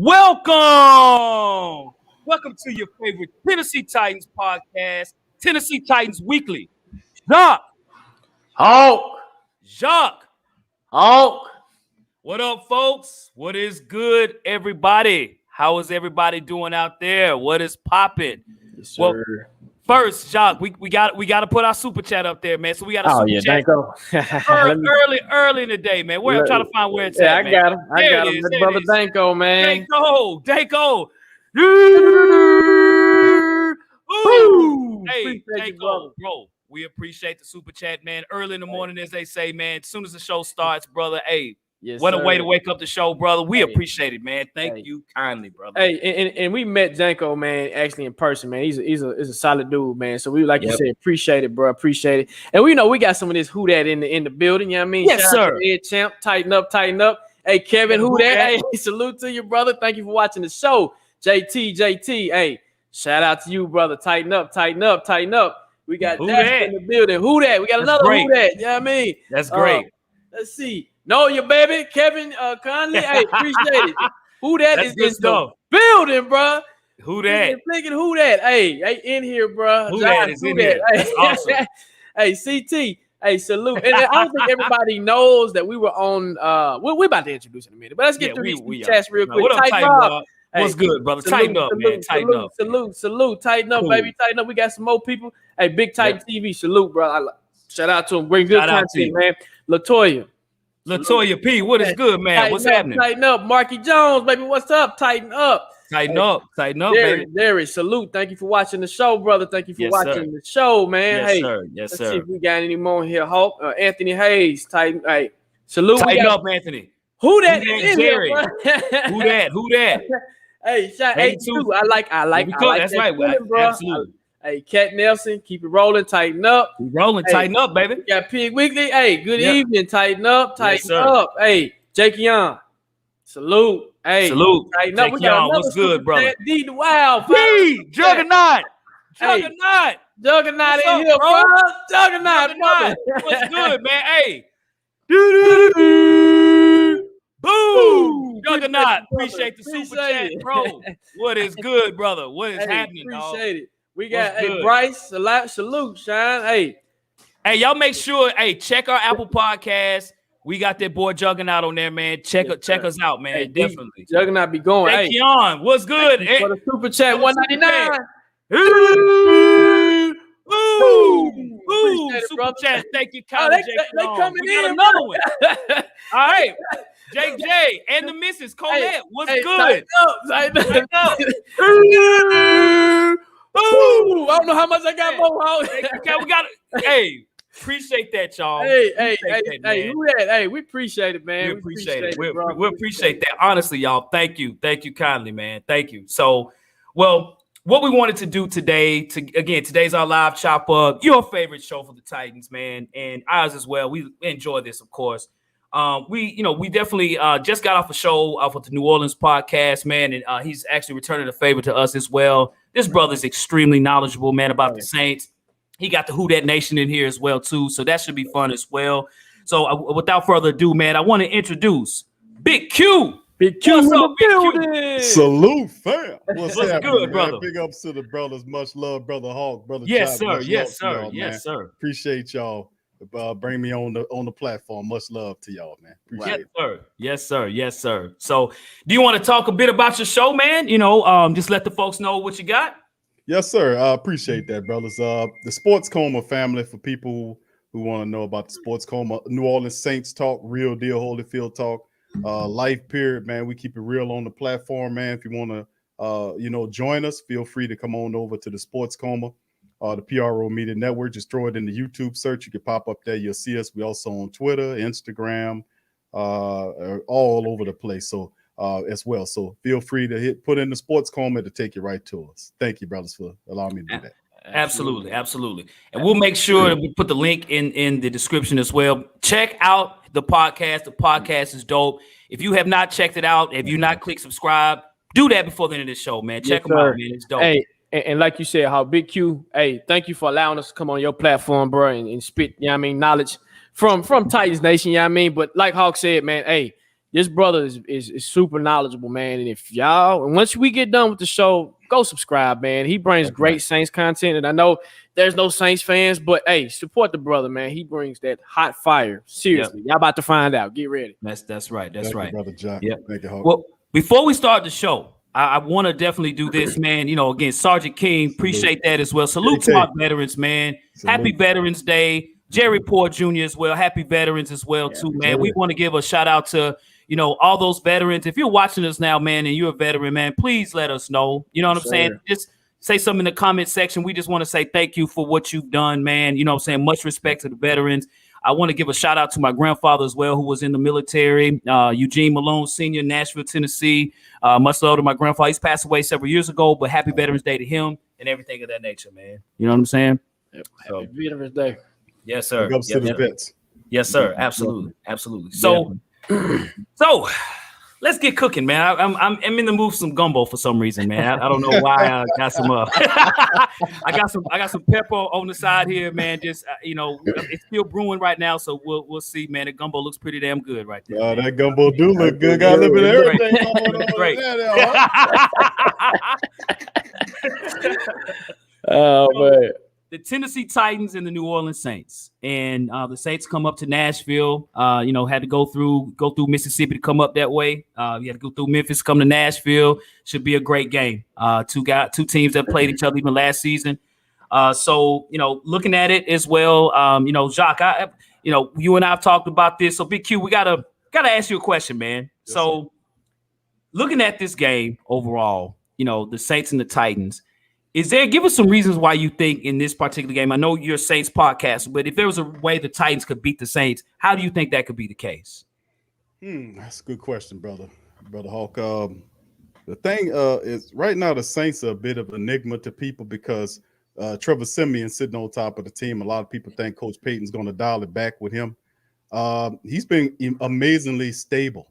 Welcome to your favorite Tennessee Titans podcast, Tennessee Titans Weekly. Jacques. What up, folks? What is good, everybody? How is everybody doing out there? What is popping? Yes, sir. Well, first, Jacques, we got to put our super chat up there, man. So we got a super chat early in the day, man. I'm trying to find where it's at, man. I got him. Brother Danko, man. Danko. Hey, Danko, bro. We appreciate the super chat, man. Early in the morning, as they say, man. As soon as the show starts, brother. Hey, what a way to wake up the show, brother. We appreciate it, man. Thank you kindly, brother. Hey, and we met Danko, man, actually in person, man. He's a solid dude, man. So we, like you said, appreciate it, bro. Appreciate it. And we know we got some of this who that in the building. You know what I mean? Yes, sir. Ed Champ, tighten up. Hey, Kevin, who that? Hey, salute to you, brother. Thank you for watching the show. JT. Hey, shout out to you, brother. Tighten up. We got that in the building. Who that? We got another who that. You know what I mean? That's great. Let's see. Know your baby, Kevin Conley. Hey, appreciate it. Who that is in the building, bro? Who that? Thinking who that? Hey, in here, bro. Who that is in here? That's awesome. Hey, CT. Hey, salute. And I don't think everybody knows that we were on. We're about to introduce in a minute, but let's get through these chats real quick. What up, Tighten Up? What's good, brother? Tighten up, man. Tighten up. Salute. Tighten up, baby. Tighten up. We got some more people. Hey, Big Titan TV. Salute, bro. Shout out to him. Bring good content, man. Latoya P, what is good, man? What's happening? Tighten up. Marky Jones, baby. What's up? Tighten up. Tighten up, baby. Derek, salute. Thank you for watching the show, brother. Thank you for watching the show, man. Yes, sir. Let's see if we got any more here. Hulk, Anthony Hayes, tighten. Hey, salute. Tighten up, Anthony. Who that is Jerry? Who that? Hey, shout out to I like that's right, bro. Absolutely. Hey, Cat Nelson, keep it rolling, tighten up. Keep rolling, tighten up, baby. We got Pig Weekly. Hey, good evening, tighten up. Hey, Jake Young, salute. Hey, salute. Tighten up. Jake Young, what's good, brother? D the Wild. Juggernaut in here, bro. Juggernaut. What's good, man? Hey. Boom! Juggernaut. Appreciate the super chat, bro. What is good, brother? What is happening, dog? Appreciate it. We got Bryce, salute, Shine. Hey, y'all make sure, check our Apple Podcast. We got that boy Juggernaut on there, man. Check us out, man. Hey, definitely. Juggernaut be going. Hey, Keon, what's good? For the super chat, 199. Super chat. Thank you, Kylie. They coming in. Got another one. All right. JJ and the missus, Colette, what's good? Tighten up. I don't know how much I got more. We got it. Hey, appreciate that, y'all. Hey, who that? Hey, we appreciate it, man. We appreciate it. We appreciate that. Honestly, y'all, thank you kindly, man. Thank you. So, well, what we wanted to do today, today's our live chop up, your favorite show for the Titans, man, and ours as well. We enjoy this, of course. We definitely just got off a show off of the New Orleans podcast, man, and he's actually returning a favor to us as well. This brother's extremely knowledgeable, man, about the Saints. He got the Who Dat Nation in here as well, too, so that should be fun as well. So without further ado, man, I want to introduce Big Q. What's up, Big Q? Salute, fam. What's good, brother? Big ups to the brothers. Much love, Brother Hawk, Brother Yes, Chop, sir. Yes, sir. Appreciate y'all. Bring me on the platform. Much love to y'all, man. Appreciate it. Yes, sir. So, do you want to talk a bit about your show, man? Just let the folks know what you got. Yes, sir. I appreciate that, brothers. The Sports Coma family, for people who want to know about the Sports Coma, New Orleans Saints talk, real deal, Holyfield talk, life period, man. We keep it real on the platform, man. If you want to, join us, feel free to come on over to the Sports Coma. The PRO Media Network. Just throw it in the YouTube search. You can pop up there. You'll see us. We also on Twitter, Instagram, all over the place. So as well. So feel free to put in the Sports Coma to take you right to us. Thank you, brothers, for allowing me to do that. Absolutely. And we'll make sure that we put the link in the description as well. Check out the podcast. The podcast is dope. If you have not checked it out, if you not click subscribe, do that before the end of the show, man. Check them out, man. It's dope. Hey, and like you said, how Big Q, hey, thank you for allowing us to come on your platform, bro, and spit, knowledge from Titans Nation, But like Hawk said, man, hey, This brother is super knowledgeable, man. And if y'all, once we get done with the show, go subscribe, man. He brings great Saints content. And I know there's no Saints fans, but hey, support the brother, man. He brings that hot fire. Seriously, y'all about to find out. Get ready. That's right. That's Thank right. you, Brother John. Yep. Thank you, Hulk. Well, before we start the show, I want to definitely do this, man. You know, again, Sergeant King, appreciate that as well. Salute to our veterans, man. Salute. Happy Veterans Day. Jerry Poor Jr. as well. Happy veterans as well, too, man. Jerry. We want to give a shout out to, you know, all those veterans. If you're watching us now, man, and you're a veteran, man, please let us know. You know what I'm saying? Just say something in the comment section. We just want to say thank you for what you've done, man. You know what I'm saying? Much respect to the veterans. I want to give a shout out to my grandfather as well, who was in the military, Eugene Malone Sr., Nashville, Tennessee. Much love to my grandfather. He's passed away several years ago, but happy Veterans Day to him and everything of that nature, man. You know what I'm saying? Yep. Happy Veterans Day. Yes, sir. To the vets. Yes, sir. Absolutely. Absolutely. So, so let's get cooking, man. I'm in the mood for some gumbo for some reason, man. I don't know why I got some I got some pepper on the side here, man. Just you know, it's still brewing right now, so we'll see, man. The gumbo looks pretty damn good right there. That gumbo do look good. Got a little bit of everything going on. Great. Oh man. The Tennessee Titans and the New Orleans Saints, and the Saints come up to Nashville. You know, had to go through Mississippi to come up that way. You had to go through Memphis, come to Nashville. Should be a great game. Two teams that played each other even last season. So you know, looking at it as well. You know, Jacques, you and I have talked about this. So Big Q, we gotta ask you a question, man. Yes, so looking at this game overall, you know, the Saints and the Titans. Give us some reasons why you think in this particular game, I know you're a Saints podcast, but if there was a way the Titans could beat the Saints, how do you think that could be the case? That's a good question, Brother Hawk. The thing is right now the Saints are a bit of an enigma to people because Trevor Siemian sitting on top of the team. A lot of people think Coach Payton's going to dial it back with him. He's been amazingly stable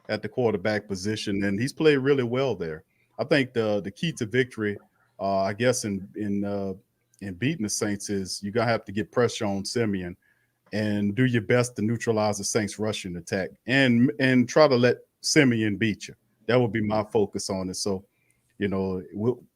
at the quarterback position, and he's played really well there. I think the key to victory, I guess in beating the Saints is you're gonna have to get pressure on Siemian and do your best to neutralize the Saints' rushing attack and try to let Siemian beat you. That would be my focus on it. So, you know,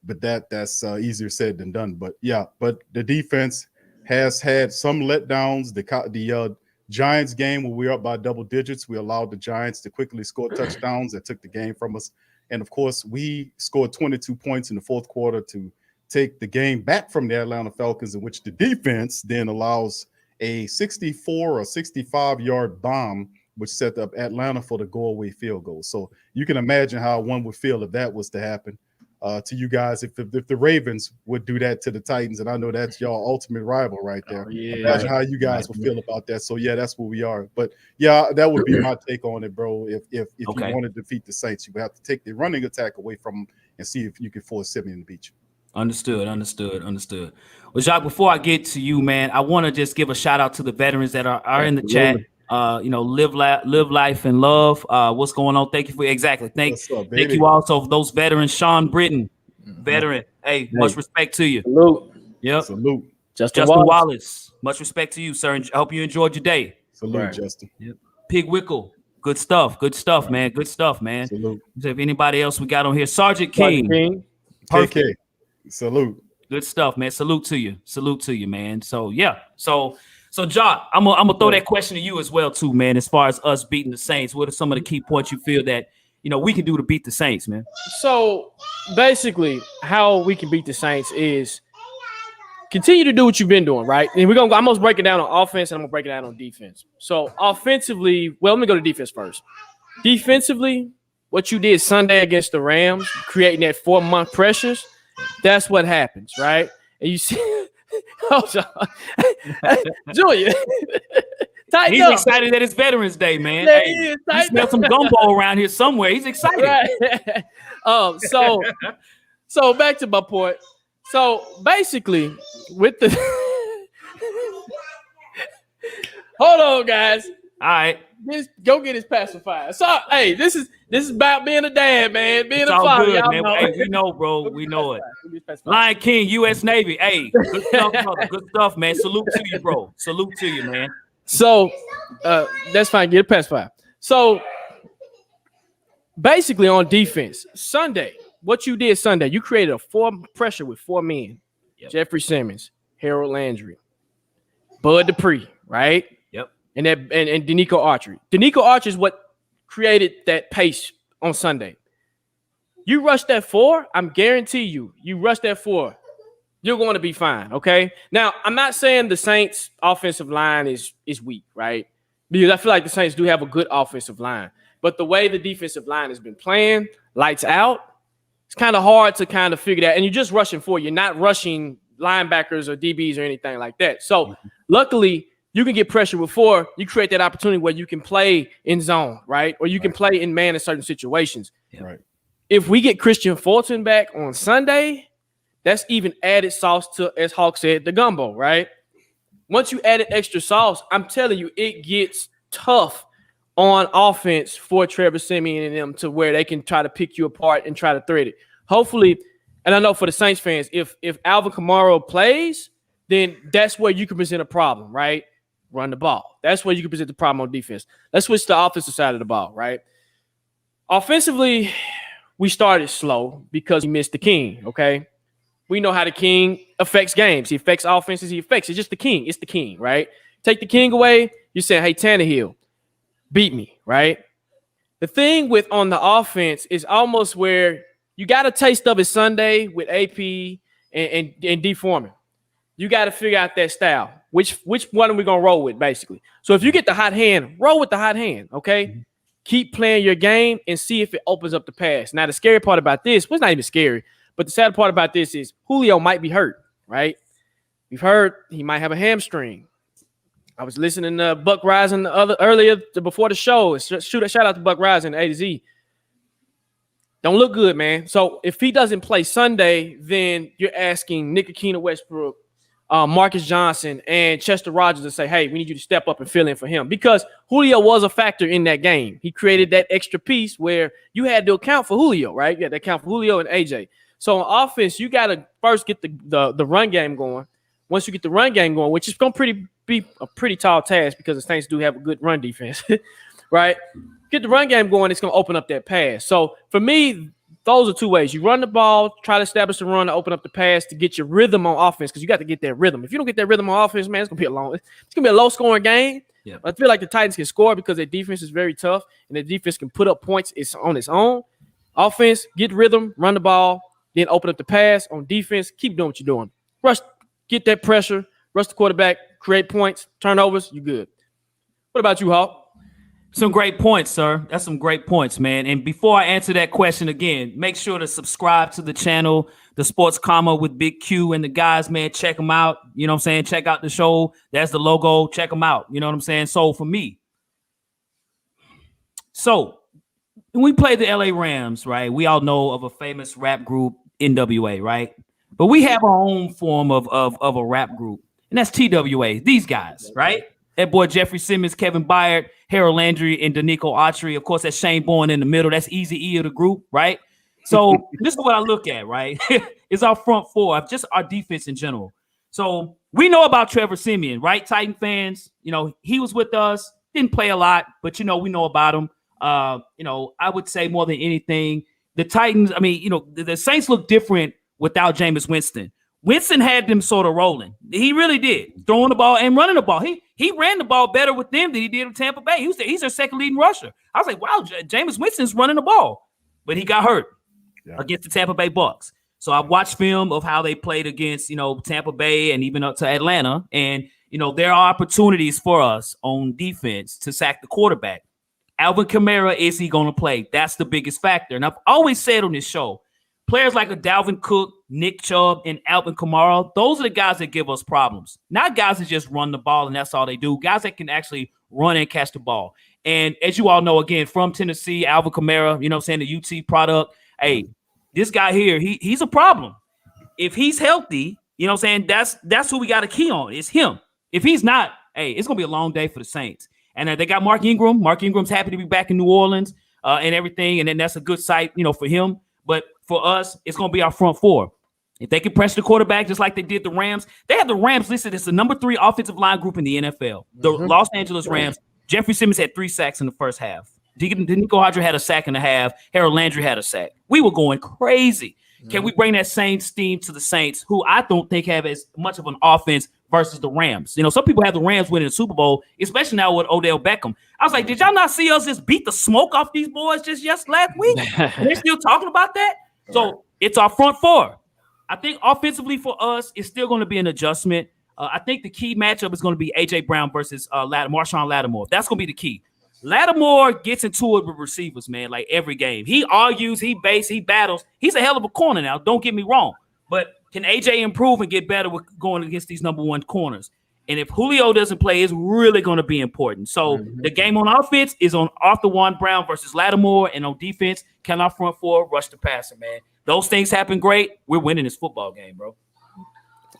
but that's easier said than done. But yeah, but the defense has had some letdowns. The Giants game where we were up by double digits, we allowed the Giants to quickly score touchdowns that took the game from us. And, of course, we scored 22 points in the fourth quarter to take the game back from the Atlanta Falcons, in which the defense then allows a 64 or 65-yard bomb, which set up Atlanta for the go-away field goal. So you can imagine how one would feel if that was to happen to you guys, if the Ravens would do that to the Titans. And I know that's your ultimate rival right there. Oh, yeah. Imagine how you guys would feel about that. So, yeah, that's where we are. But, yeah, that would be my take on it, bro. If you want to defeat the Saints, you would have to take the running attack away from them and see if you can force Siemian to beat you. Understood. Well, Jacques, before I get to you, man, I want to just give a shout out to the veterans that are in the chat. You know, live life and love. What's going on? Thank you for thank you also for those veterans. Sean Britton, veteran. Hey, much respect to you. Salute. Yep. Salute. Justin Wallace. Much respect to you, sir. And I hope you enjoyed your day. Salute, Justin. Yep. Pig Wickle. Good stuff, man. Good stuff, man. Salute. If anybody else we got on here, Sergeant King. KK. Salute. Good stuff, man. Salute to you, man. So yeah. So, Jock, I'm gonna throw that question to you as well, too, man. As far as us beating the Saints, what are some of the key points you feel that we can do to beat the Saints, man? So, basically, how we can beat the Saints is continue to do what you've been doing, right? And I'm gonna break it down on offense, and I'm gonna break it down on defense. So, offensively, well, let me go to defense first. Defensively, what you did Sunday against the Rams, creating that 4-month pressures, that's what happens, right? And you see. Oh, Julia, he's up. Excited that it's Veterans Day, man. Yeah, hey, he smelled some gumbo around here somewhere. He's excited. Right. So back to my point. So basically, with the hold on, guys. All right, go get his pacifier. So, hey, this is about being a dad, man. Being it's a all father. good, man. Know. Hey, we know, bro. We know it. Lion King, U.S. Navy. Hey, good stuff, brother. Good stuff, man. Salute to you, bro. Salute to you, man. So, that's fine. Get a pacifier. So, basically on defense, Sunday, what you did Sunday, you created a pressure with 4 men. Yep. Jeffrey Simmons, Harold Landry, Bud Dupree, right? Yep. And Danico Autry. Danico Autry is what created that pace on Sunday. You rush that 4, I'm guarantee you rush that 4, you're going to be fine, okay? Now, I'm not saying the Saints' offensive line is weak, right? Because I feel like the Saints do have a good offensive line. But the way the defensive line has been playing, lights out, it's kind of hard to kind of figure that. And you're just rushing 4. You're not rushing linebackers or DBs or anything like that. So, luckily, you can get pressure with 4. You create that opportunity where you can play in zone, right? Or you can play in man in certain situations. Right. If we get Christian Fulton back on Sunday, that's even added sauce to, as Hawk said, the gumbo, right? Once you added extra sauce, I'm telling you, it gets tough on offense for Trevor Siemian and them to where they can try to pick you apart and try to thread it. Hopefully, and I know for the Saints fans, if Alvin Kamara plays, then that's where you can present a problem, right? Run the ball. That's where you can present the problem on defense. Let's switch to the offensive side of the ball, right? Offensively, we started slow because we missed the king, okay? We know how the king affects games. He affects offenses. It's just the king. It's the king, right? Take the king away, you're saying, hey, Tannehill, beat me, right? The thing with on the offense is almost where you got a taste of it Sunday with AP and D Foreman. You got to figure out that style. Which one are we going to roll with, basically? So if you get the hot hand, roll with the hot hand, okay? Mm-hmm. Keep playing your game and see if it opens up the pass. Now, the scary part about this, well, it's not even scary, but the sad part about this is Julio might be hurt, right? We've heard he might have a hamstring. I was listening to Buck Rising before the show. Shout out to Buck Rising, A to Z. Don't look good, man. So if he doesn't play Sunday, then you're asking Nick Akina Westbrook, Marcus Johnson, and Chester Rogers to say, hey, we need you to step up and fill in for him, because Julio was a factor in that game. He created that extra piece where you had to account for Julio, right? You had to account for Julio and AJ. So on offense, you got to first get the run game going. Once you get the run game going, which is going to be a pretty tall task because the Saints do have a good run defense, right? Get the run game going, it's going to open up that pass. So for me, those are 2 ways. You run the ball, try to establish the run to open up the pass to get your rhythm on offense, because you got to get that rhythm. If you don't get that rhythm on offense, man, it's going to be a low-scoring game. Yeah. I feel like the Titans can score because their defense is very tough, and their defense can put up points on its own. Offense, get rhythm, run the ball, then open up the pass. On defense, keep doing what you're doing. Rush, get that pressure, rush the quarterback, create points, turnovers, you good. What about you, Hawk? Some great points, sir. That's some great points, man. And before I answer that question again, make sure to subscribe to the channel, the Sports COMA with Big Q and the guys, man. Check them out. You know what I'm saying? Check out the show. That's the logo. Check them out. You know what I'm saying? So for me, when we play the LA Rams, right, we all know of a famous rap group, NWA, right? But we have our own form of a rap group, and that's TWA. These guys, right? That boy Jeffrey Simmons, Kevin Byard, Harold Landry, and Danico Autry. Of course, that's Shane Bourne in the middle. That's Easy E of the group, right? So this is what I look at, right? It's our front 4, just our defense in general. So we know about Trevor Siemian, right? Titan fans, you know, he was with us, didn't play a lot, but, you know, we know about him. You know, I would say more than anything, the Titans, I mean, you know, the Saints look different without Jameis Winston. Winston had them sort of rolling. He really did, throwing the ball and running the ball. He ran the ball better with them than he did with Tampa Bay. He's their second leading rusher. I was like, wow, Jameis Winston's running the ball, but he got hurt against the Tampa Bay Bucks. So I watched film of how they played against, you know, Tampa Bay and even up to Atlanta. And, you know, there are opportunities for us on defense to sack the quarterback. Alvin Kamara, is he going to play? That's the biggest factor. And I've always said on this show, players like a Dalvin Cook, Nick Chubb, and Alvin Kamara, those are the guys that give us problems. Not guys that just run the ball and that's all they do. Guys that can actually run and catch the ball. And as you all know, again, from Tennessee, Alvin Kamara, you know what I'm saying, the UT product. Hey, this guy here, he's a problem. If he's healthy, you know what I'm saying, that's who we got a key on. It's him. If he's not, hey, it's going to be a long day for the Saints. And they got Mark Ingram. Mark Ingram's happy to be back in New Orleans and everything. And then that's a good sight, you know, for him. But for us, it's going to be our front 4. If they can press the quarterback just like they did the Rams, they have the Rams listed as the number 3 offensive line group in the NFL. The Los Angeles Rams, Jeffrey Simmons had 3 sacks in the first half. Nico Hydra had a sack and a half. Harold Landry had a sack. We were going crazy. Can we bring that same steam to the Saints, who I don't think have as much of an offense versus the Rams? You know, some people have the Rams winning the Super Bowl, especially now with Odell Beckham. I was like, did y'all not see us just beat the smoke off these boys just last week? And they're still talking about that? So it's our front four. I think offensively for us, it's still going to be an adjustment. I think the key matchup is going to be A.J. Brown versus Marshawn Lattimore. That's going to be the key. Lattimore gets into it with receivers, man, like every game. He argues, he battles. He's a hell of a corner now, don't get me wrong. But can AJ improve and get better with going against these number one corners? And if Julio doesn't play, it's really going to be important. So the game on offense is on Arthur Juan Brown versus Lattimore, and on defense, can our front four rush the passer, man? Those things happen great. We're winning this football game, bro.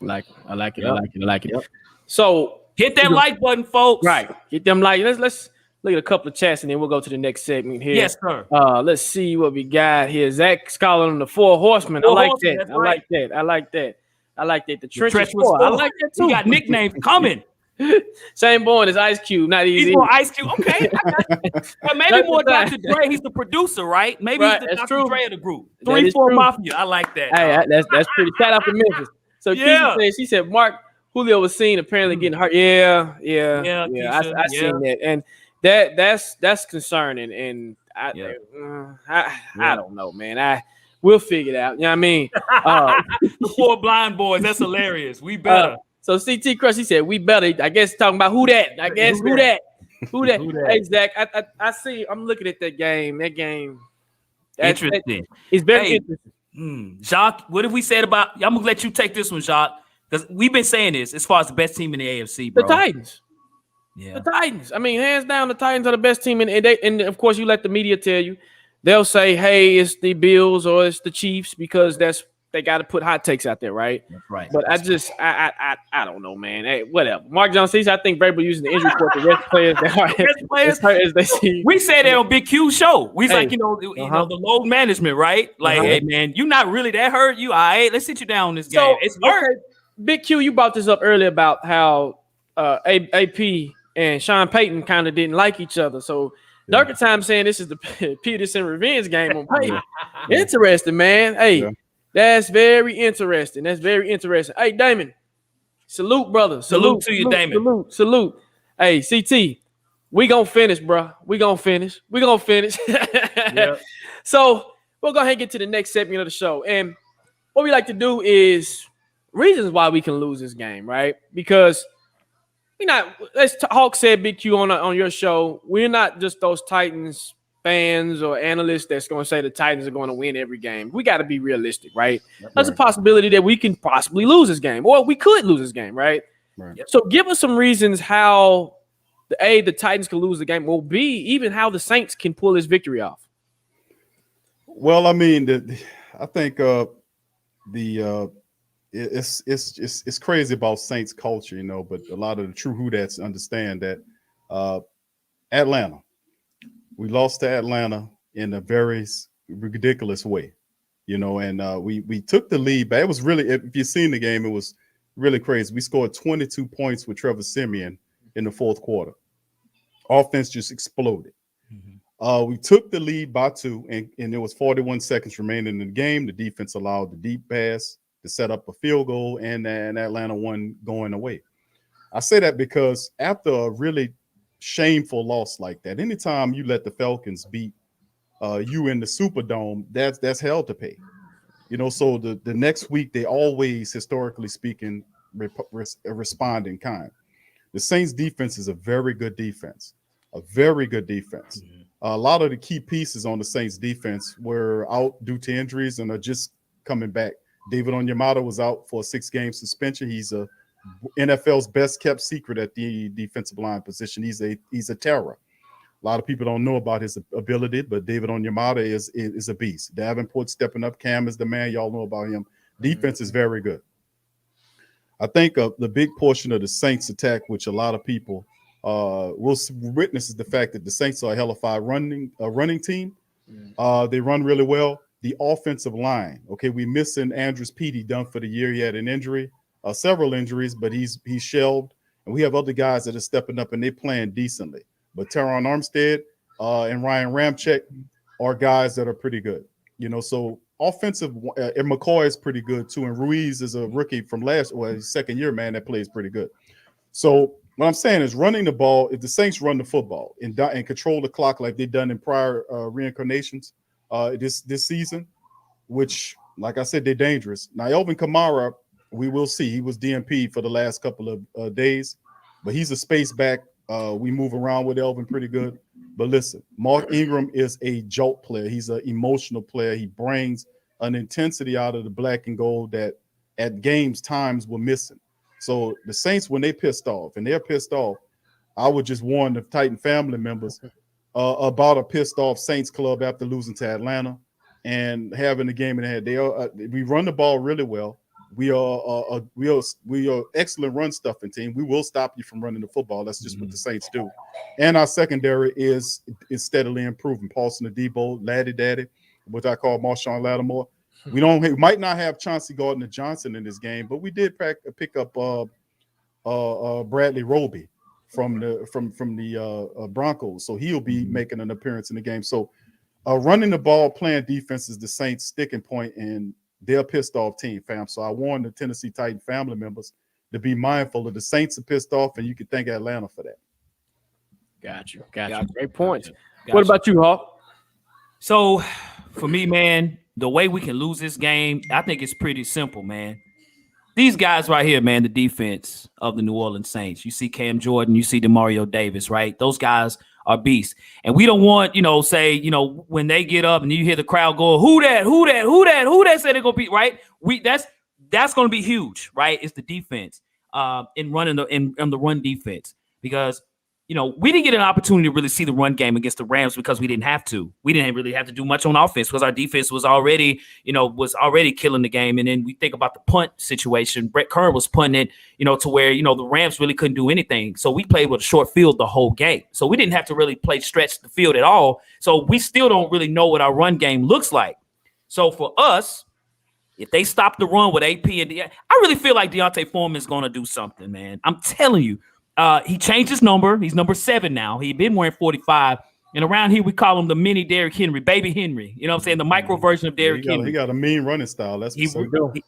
I like it. Yep. So hit that like button, folks. Right. Hit them like. Let's look at a couple of chats, and then we'll go to the next segment here. Yes, sir. Let's see what we got here. Zach's calling them the Four Horsemen. I like that. I like that. The trench was four. I like that too. You got nicknames coming. Same born as Ice Cube. Not easy. He's more Ice Cube. Okay. Well, maybe more Dr. Dre. He's the producer, right? Maybe he's the Dr. Dre of the group. 3-4 Mafia. I like that. Hey, that's pretty. Shout out to Memphis. So she said Mark Julio was seen apparently getting hurt. Yeah. I seen that, and that's concerning. And I don't know, man. We'll figure it out. You know what I mean? The four blind boys. That's hilarious. We better. So CT Crush, he said, we better. I guess talking about who that. Who that? Hey, Zach, I see. I'm looking at that game. Interesting. It's very interesting. Jacques, what have we said about? I'm gonna let you take this one, Jacques, because we've been saying this as far as the best team in the AFC, bro. The Titans. Yeah. The Titans. I mean, hands down, the Titans are the best team, and of course, you let the media tell you. They'll say, "Hey, it's the Bills or it's the Chiefs," because they got to put hot takes out there, right? That's right. But I don't know, man. Hey, whatever. Mark Jones says I think Vrabel using the injury report to rest players that are as hurt as they see. We said that on Big Q's show. We like, the load management, right? Like, hey, man, you're not really that hurt. You all right? Let's sit you down on this game. It's hurt. Okay. Big Q, you brought this up earlier about how AP and Sean Payton kind of didn't like each other. So Darker Time saying this is the Peterson revenge game on Payton. Interesting, man. Hey, that's very interesting. Hey, Damon, salute, brother. Salute to you, Damon. Salute. Hey, CT, we gonna finish, bro. We gonna finish. Yep. So we'll go ahead and get to the next segment of the show. And what we like to do is reasons why we can lose this game, right? Because Hawk said, Big Q, on your show, we're not just those Titans fans or analysts that's going to say the Titans are going to win every game. We got to be realistic, right? There's a possibility that we can possibly lose this game, or we could lose this game, right? So give us some reasons how the Titans can lose the game, or B, even how the Saints can pull this victory off. Well, I mean, I think it's crazy about Saints culture, but a lot of the true Whodats understand that Atlanta. We lost to Atlanta in a very ridiculous way, and we took the lead, but it was really, if you've seen the game, it was really crazy. We scored 22 points with Trevor Siemian in the fourth quarter. Offense just exploded. We took the lead by 2, and there was 41 seconds remaining in the game. The defense allowed the deep pass to set up a field goal, and Atlanta won going away. I say that because after a really shameful loss like that, anytime you let the Falcons beat you in the Superdome, that's hell to pay. So the next week they always, historically speaking, respond in kind. The Saints defense is a very good defense. A lot of the key pieces on the Saints defense were out due to injuries and are just coming back. David Onyemata was out for a 6-game suspension. He's a NFL's best kept secret at the defensive line position. He's a terror. A lot of people don't know about his ability, but David Onyemata is a beast. Davenport stepping up. Cam is the man. Y'all know about him. Defense is very good. I think the big portion of the Saints attack, which a lot of people will witness, is the fact that the Saints are a hellified running team. They run really well. The offensive line, okay, we missing Andrews Petey, done for the year. He had an injury, several injuries, but he's shelved. And we have other guys that are stepping up and they're playing decently. But Teron Armstead, and Ryan Ramczyk are guys that are pretty good. So offensive, and McCoy is pretty good too, and Ruiz is a rookie from his second year, man, that plays pretty good. So what I'm saying is running the ball, if the Saints run the football and control the clock like they've done in prior reincarnations this season, which, like I said, they're dangerous. Now, Elvin Kamara, we will see. He was DNP for the last couple of days, but he's a space back. We move around with Elvin pretty good. But listen, Mark Ingram is a jolt player. He's an emotional player. He brings an intensity out of the black and gold that at games times we're missing. So the Saints, when they're pissed off, I would just warn the Titan family members about a pissed off Saints club after losing to Atlanta and having the game in the head. We run the ball really well. We are excellent run stuffing team. We will stop you from running the football. That's just what the Saints do. And our secondary is steadily improving. Paulson Adebo, Laddie Daddy, which I call Marshawn Lattimore. We might not have Chauncey Gardner-Johnson in this game, but we did pick up Bradley Roby from the Broncos, so he'll be making an appearance in the game. So running the ball, playing defense is the Saints' sticking point, and they're a pissed off team, fam. So I warn the Tennessee Titan family members to be mindful of the Saints are pissed off, and you can thank Atlanta for that. Got you. Great points. What about you, Hawk? So for me, man, the way we can lose this game, I think it's pretty simple, man. These guys right here, man, the defense of the New Orleans Saints. You see Cam Jordan, you see DeMario Davis, right? Those guys are beasts. And we don't want, when they get up and you hear the crowd go, who that said they're going to beat, right? That's going to be huge, right? It's the defense in running the run defense, because we didn't get an opportunity to really see the run game against the Rams because we didn't have to. We didn't really have to do much on offense because our defense was already killing the game. And then we think about the punt situation. Brett Kern was punting it, to where, the Rams really couldn't do anything. So we played with a short field the whole game. So we didn't have to really stretch the field at all. So we still don't really know what our run game looks like. So for us, if they stop the run with AP and I really feel like Deontay Foreman is going to do something, man. I'm telling you. He changed his number. He's number 7 now. He'd been wearing 45. And around here, we call him the mini Derrick Henry, baby Henry. You know what I'm saying? The micro version of Derrick Henry. He got a mean running style. That's he really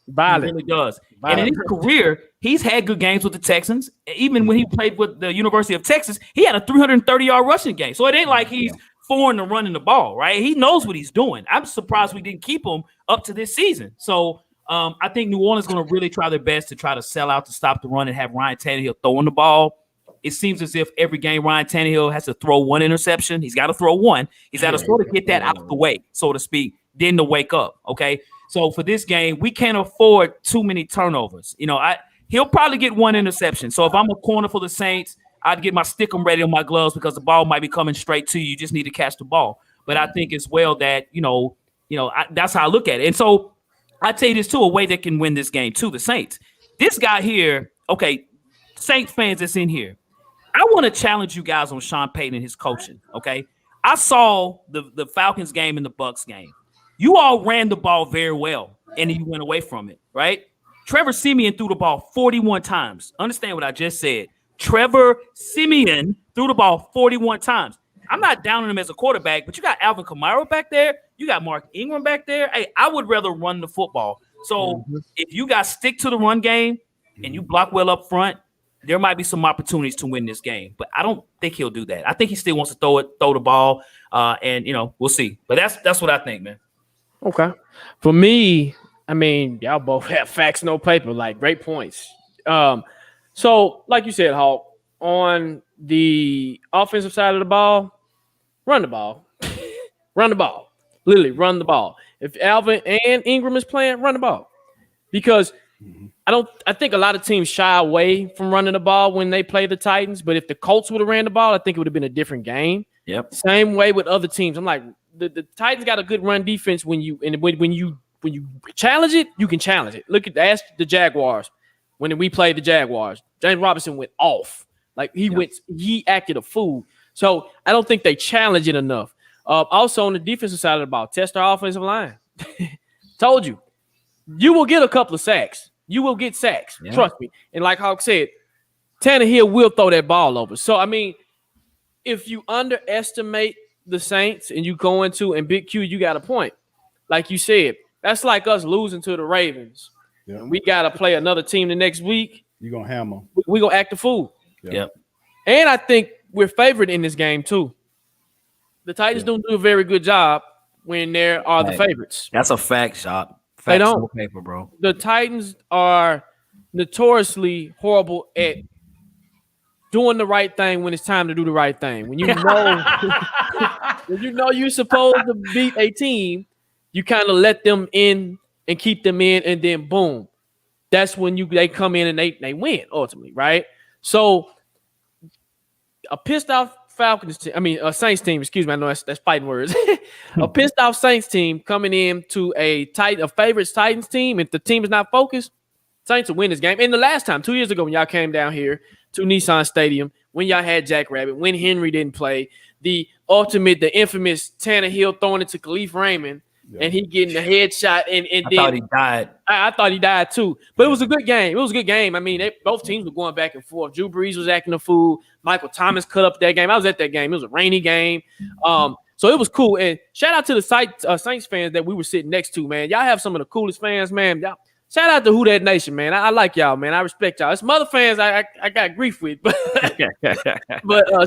does. And in his career, he's had good games with the Texans. Even when he played with the University of Texas, he had a 330-yard rushing game. So it ain't like he's foreign to running the ball, right? He knows what he's doing. I'm surprised we didn't keep him up to this season. So I think New Orleans is going to really try their best to try to sell out to stop the run and have Ryan Tannehill throwing the ball. It seems as if every game Ryan Tannehill has to throw one interception. He's got to throw one. He's got to sort of get that out of the way, so to speak, then to wake up, okay? So for this game, we can't afford too many turnovers. He'll probably get one interception. So if I'm a corner for the Saints, I'd get my stick 'em ready on my gloves because the ball might be coming straight to you. You just need to catch the ball. But I think as well that, that's how I look at it. And so I tell you this, too, a way that can win this game, too, the Saints. This guy here, okay, Saints fans that's in here, I want to challenge you guys on Sean Payton and his coaching, okay? I saw the Falcons game and the Bucs game. You all ran the ball very well, and then you went away from it, right? Trevor Siemian threw the ball 41 times. Understand what I just said. Trevor Siemian threw the ball 41 times. I'm not downing him as a quarterback, but you got Alvin Kamara back there. You got Mark Ingram back there. Hey, I would rather run the football. So if you guys stick to the run game and you block well up front, there might be some opportunities to win this game, but I don't think he'll do that. I think he still wants to throw the ball, and we'll see. But that's what I think, man. Okay, for me, I mean, y'all both have facts, no paper. Like, great points. So, like you said, Hawk, on the offensive side of the ball, run the ball, literally run the ball. If Alvin and Ingram is playing, run the ball, because I think a lot of teams shy away from running the ball when they play the Titans, but if the Colts would have ran the ball, I think it would have been a different game. Yep. Same way with other teams. I'm like, the Titans got a good run defense when you challenge it, you can challenge it. Ask the Jaguars when we played the Jaguars. James Robinson went off. Like he acted a fool. So I don't think they challenge it enough. Also on the defensive side of the ball, test our offensive line. Told you. You will get a couple of sacks. You will get sacks. Yeah. Trust me. And like Hawk said, Tannehill will throw that ball over. So, I mean, if you underestimate the Saints and you go into, and Big Q, you got a point. Like you said, that's like us losing to the Ravens. Yep. And we got to play another team the next week. You're going to hammer. We're going to act a fool. Yep. And I think we're favored in this game, too. The Titans don't do a very good job when there are the favorites. That's a fact, Shop. They don't. Paper, bro. The Titans are notoriously horrible at doing the right thing when it's time to do the right thing. When you know, when you know you're supposed to beat a team, you kind of let them in and keep them in, and then boom, that's when they come in and they win ultimately, right? So a pissed off Saints team, excuse me, I know that's fighting words. A pissed off Saints team coming in to a favorite Titans team, if the team is not focused, Saints will win this game. And the last time, 2 years ago, when y'all came down here to Nissan Stadium, when y'all had Jack Rabbit, when Henry didn't play, the infamous Tannehill throwing it to Khalif Raymond, and he getting the headshot, and I thought he died. I thought he died too. But it was a good game. It was a good game. I mean, both teams were going back and forth. Drew Brees was acting a fool. Michael Thomas cut up that game. I was at that game. It was a rainy game. So it was cool. And shout out to the Saints fans that we were sitting next to, man. Y'all have some of the coolest fans, man. Y'all, shout out to Who Dat Nation, man. I like y'all, man. I respect y'all. Some other fans I got grief with, but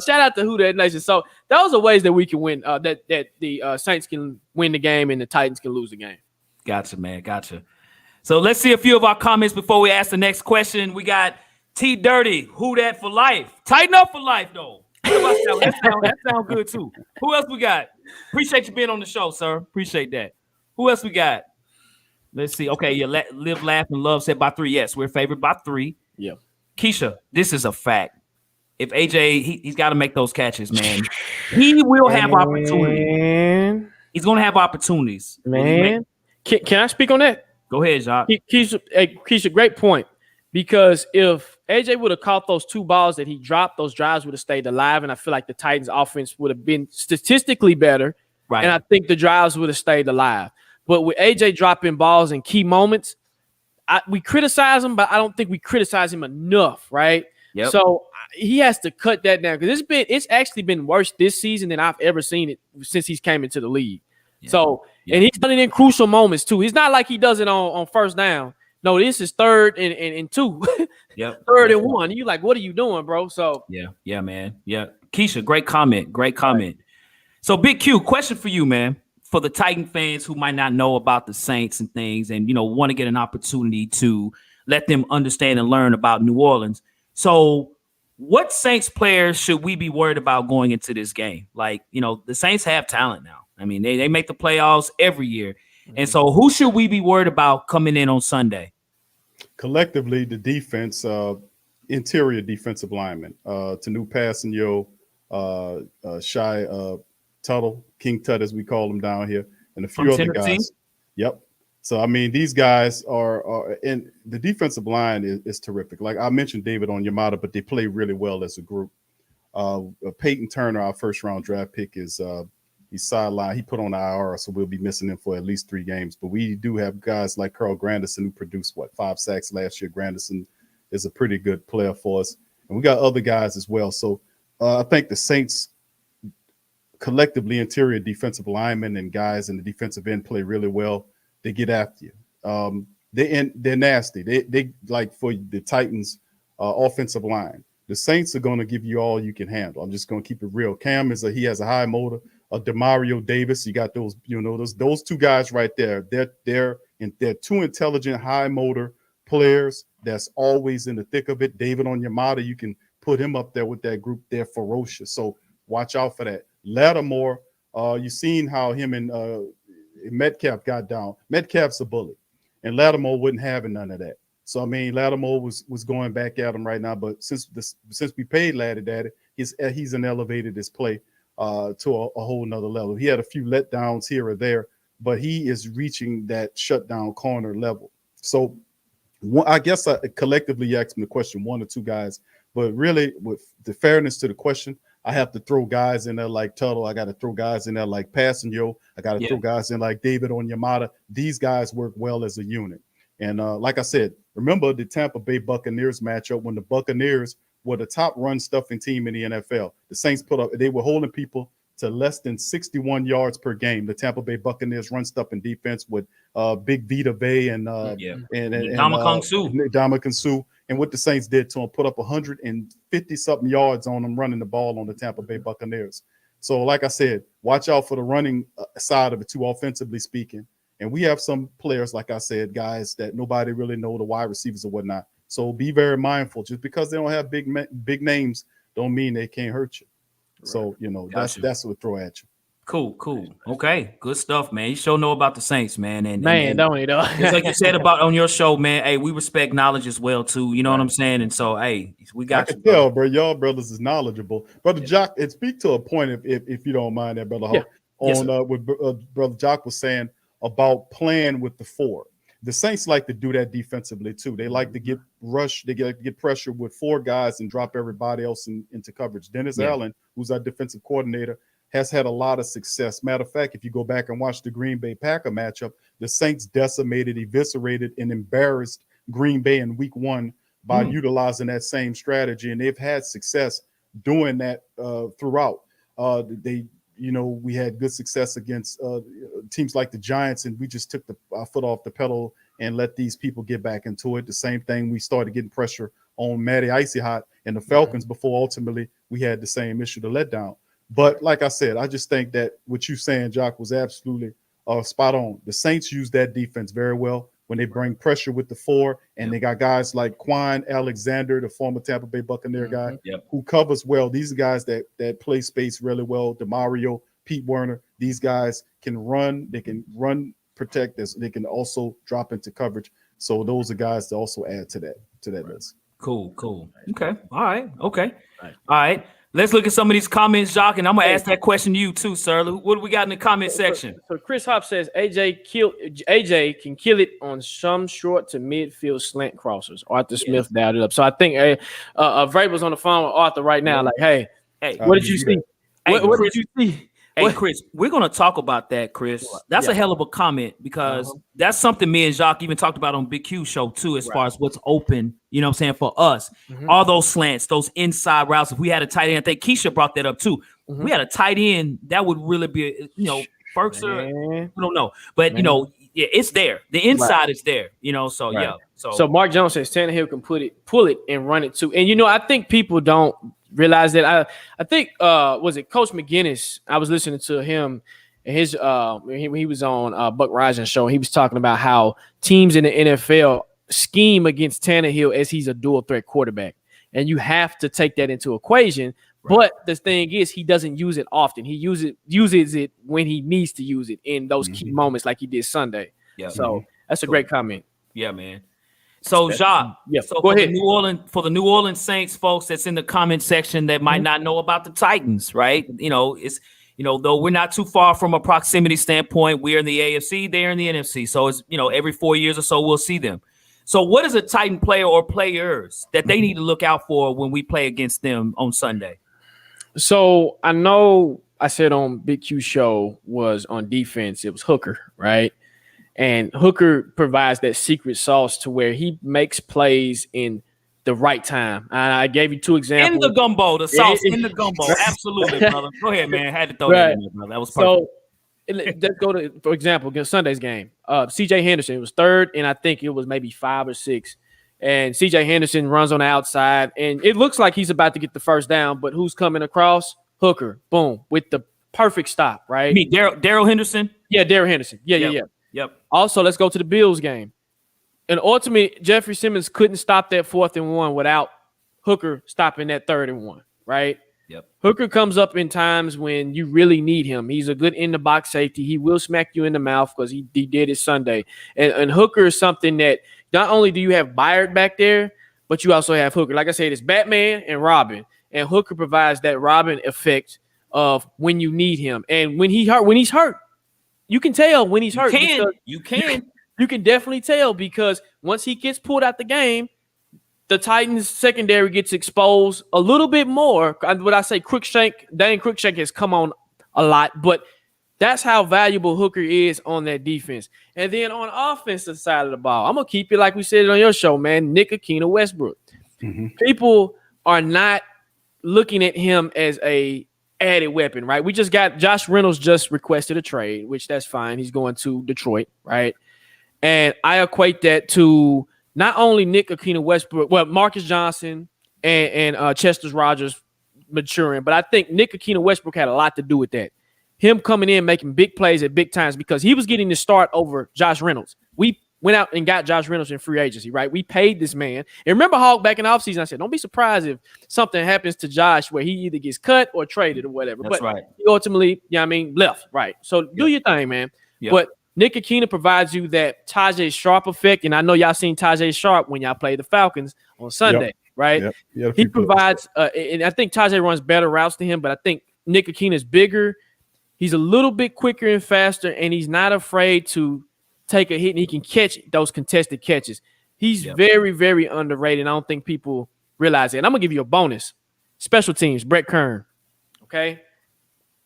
shout out to Who Dat Nation. So those are ways that we can win. That the Saints can win the game and the Titans can lose the game. Gotcha, man. Gotcha. So let's see a few of our comments before we ask the next question. We got T Dirty, Who Dat for life. Tighten up for life, though. That sounds good too. Who else we got? Appreciate you being on the show, sir. Appreciate that. Who else we got? Let's see. Okay, you Live, Laugh, and Love said by 3. Yes, we're favored by 3. Yeah. Keisha, this is a fact. If AJ, he's got to make those catches, man. He will have opportunities. He's going to have opportunities. Man. Can I speak on that? Go ahead, Jacques. Keisha, great point. Because if AJ would have caught those 2 balls that he dropped, those drives would have stayed alive, and I feel like the Titans' offense would have been statistically better. Right. And I think the drives would have stayed alive. But with AJ dropping balls in key moments, we criticize him, but I don't think we criticize him enough, right? Yep. So he has to cut that down, because it's actually been worse this season than I've ever seen it since he's came into the league. Yeah. So and he's done it in crucial moments too. He's not like he does it on first down. No, this is 3rd and 2. Yep. 3rd and 1. You like, what are you doing, bro? So yeah, man. Yeah. Keisha, great comment. Right. So Big Q, question for you, man. For the Titan fans who might not know about the Saints and things, and want to get an opportunity to let them understand and learn about New Orleans. So what Saints players should we be worried about going into this game? Like, the Saints have talent now. I mean, they make the playoffs every year. Mm-hmm. And so who should we be worried about coming in on Sunday? Collectively, the defense, interior defensive linemen, Tanu Passanio, Shy Tuttle, King Tut, as we call him down here, and a few other guys. Yep. So, I mean, these guys are and the defensive line is terrific. Like I mentioned David Onyemata, but they play really well as a group. Peyton Turner, our first-round draft pick, is he's sidelined. He put on IR, so we'll be missing him for at least 3 games. But we do have guys like Carl Grandison, who produced, 5 sacks last year. Grandison is a pretty good player for us. And we got other guys as well. So I think the Saints collectively, interior defensive linemen and guys in the defensive end play really well. They get after you. They're nasty. They like for the Titans offensive line. The Saints are going to give you all you can handle. I'm just going to keep it real. Cam he has a high motor. Demario Davis, you got those, those 2 guys right there. They're 2 intelligent, high motor players that's always in the thick of it. David Onyemata, you can put him up there with that group. They're ferocious. So watch out for that. Lattimore, you've seen how him and Metcalf got down. Metcalf's a bully, and Lattimore wasn't having none of that. So I mean, Lattimore was going back at him right now. But since we paid Laddie Daddy, he's elevated his play to a whole nother level. He had a few letdowns here or there, but he is reaching that shutdown corner level. So I guess collectively you asked me the question, 1 or 2 guys, but really with the fairness to the question, I have to throw guys in there like Tuttle. I got to throw guys in there like Passanio. I got to throw guys in like David Onyemata. These guys work well as a unit. And like I said, remember the Tampa Bay Buccaneers matchup when the Buccaneers were the top run stuffing team in the NFL. The Saints they were holding people to less than 61 yards per game. The Tampa Bay Buccaneers run stuffing defense with Big Vita Bay and Ndamukong Suh, and what the Saints did to him, put up 150 something yards on them running the ball on the Tampa Bay Buccaneers. So, like I said, watch out for the running side of it too, offensively speaking. And we have some players, like I said, guys that nobody really know, the wide receivers or whatnot. So be very mindful. Just because they don't have big names, don't mean they can't hurt you. Right. So that's what throw at you. Cool. Okay, good stuff, man. You sure know about the Saints, man. And don't you know? It's like you said about on your show, man. Hey, we respect knowledge as well too. You know what I'm saying? And so, hey, we got. I can tell, bro. Y'all brothers is knowledgeable, brother Jock. And speak to a point if you don't mind, that brother. What brother Jock was saying about playing with the four. The Saints like to do that defensively too. They like to get rush. They like to get pressure with four guys and drop everybody else into coverage. Dennis Allen, who's our defensive coordinator, has had a lot of success. Matter of fact, if you go back and watch the Green Bay Packer matchup, the Saints decimated, eviscerated, and embarrassed Green Bay in week 1 by utilizing that same strategy. And they've had success doing that throughout. We had good success against teams like the Giants, and we just took our foot off the pedal and let these people get back into it. The same thing, we started getting pressure on Matty Icy Hot and the Falcons before ultimately we had the same issue, the letdown. But like I said, I just think that what you're saying, Jock, was absolutely spot on. The Saints use that defense very well when they bring pressure with the four, and they got guys like Quan Alexander, the former Tampa Bay Buccaneer guy, who covers well. These are guys that play space really well. DeMario, Pete Werner, these guys can run. They can run, protect this. They can also drop into coverage. So those are guys to also add to that list. Cool. Okay. All right. Okay. All right. Let's look at some of these comments, Jock, and I'm gonna ask that question to you too, sir. What do we got in the comment section? So Chris Hop says AJ can kill it on some short to midfield slant crossers. Arthur Smith dialed it up. So I think Vrabel's on the phone with Arthur right now. Like, hey, what did you see? What did you see? Hey, Chris, we're going to talk about that, Chris. That's a hell of a comment because that's something me and Jacques even talked about on Big Q show too, as far as what's open, you know what I'm saying, for us. All those slants, those inside routes. If we had a tight end, I think Keisha brought that up too. We had a tight end, that would really be, Ferguson, I don't know. But, it's there. The inside is there, so, So Mark Jones says Tannehill can pull it and run it too. And, I think people don't realize that. I think was it Coach McGinnis? I was listening to him and his he was on Buck Rising show. He was talking about how teams in the NFL scheme against Tannehill as he's a dual threat quarterback, and you have to take that into equation. But the thing is, he doesn't use it often. He uses it when he needs to use it in those key moments, like he did Sunday. So that's a great comment. Yeah, man. So, Jacques, so go ahead. For the New Orleans Saints folks that's in the comment section that might not know about the Titans, right? It's though we're not too far from a proximity standpoint, we're in the AFC, they're in the NFC. So it's every 4 years or so we'll see them. So what is a Titan player or players that they need to look out for when we play against them on Sunday? So I know I said on Big Q show was on defense, it was Hooker, right? And Hooker provides that secret sauce to where he makes plays in the right time. I gave you two examples. In the gumbo, the sauce in the gumbo. Absolutely, brother. Go ahead, man. I had to throw that in there, brother. That was perfect. So let's go to, for example, against Sunday's game. CJ Henderson, it was third, and I think it was maybe 5 or 6. And CJ Henderson runs on the outside, and it looks like he's about to get the first down, but who's coming across? Hooker. Boom. With the perfect stop, right? You mean Darrell Henderson? Yeah, Darrell Henderson. Yeah. Yep. Also, let's go to the Bills game. And ultimately, Jeffrey Simmons couldn't stop that 4th and 1 without Hooker stopping that 3rd and 1, right? Yep. Hooker comes up in times when you really need him. He's a good in-the-box safety. He will smack you in the mouth because he did it Sunday. And Hooker is something that not only do you have Byard back there, but you also have Hooker. Like I said, it's Batman and Robin. And Hooker provides that Robin effect of when you need him. And when he's hurt, you can tell when he's hurt. You can. You can definitely tell because once he gets pulled out the game, the Titans secondary gets exposed a little bit more. What I say, Dane Cruikshank has come on a lot, but that's how valuable Hooker is on that defense. And then on offensive side of the ball, I'm going to keep it like we said on your show, man, Nick Akina Westbrook. People are not looking at him as a added weapon, right? We just got Josh Reynolds just requested a trade, which that's fine. He's going to Detroit, right? And I equate that to not only Nick Akina Westbrook, well, Marcus Johnson and Chester Rogers maturing, but I think Nick Akina Westbrook had a lot to do with that. Him coming in, making big plays at big times because he was getting the start over Josh Reynolds. We went out and got Josh Reynolds in free agency, right? We paid this man. And remember, Hawk, back in the offseason, I said, don't be surprised if something happens to Josh where he either gets cut or traded or whatever. That's but right. He ultimately, left, right? So do your thing, man. Yep. But Nick Akina provides you that Tajay Sharp effect. And I know y'all seen Tajay Sharp when y'all play the Falcons on Sunday, right? Yep. He provides, and I think Tajay runs better routes to him, but I think Nick Akina is bigger. He's a little bit quicker and faster, and he's not afraid to take a hit, and he can catch those contested catches. He's very, very underrated. I don't think people realize it. And I'm going to give you a bonus. Special teams, Brett Kern. Okay?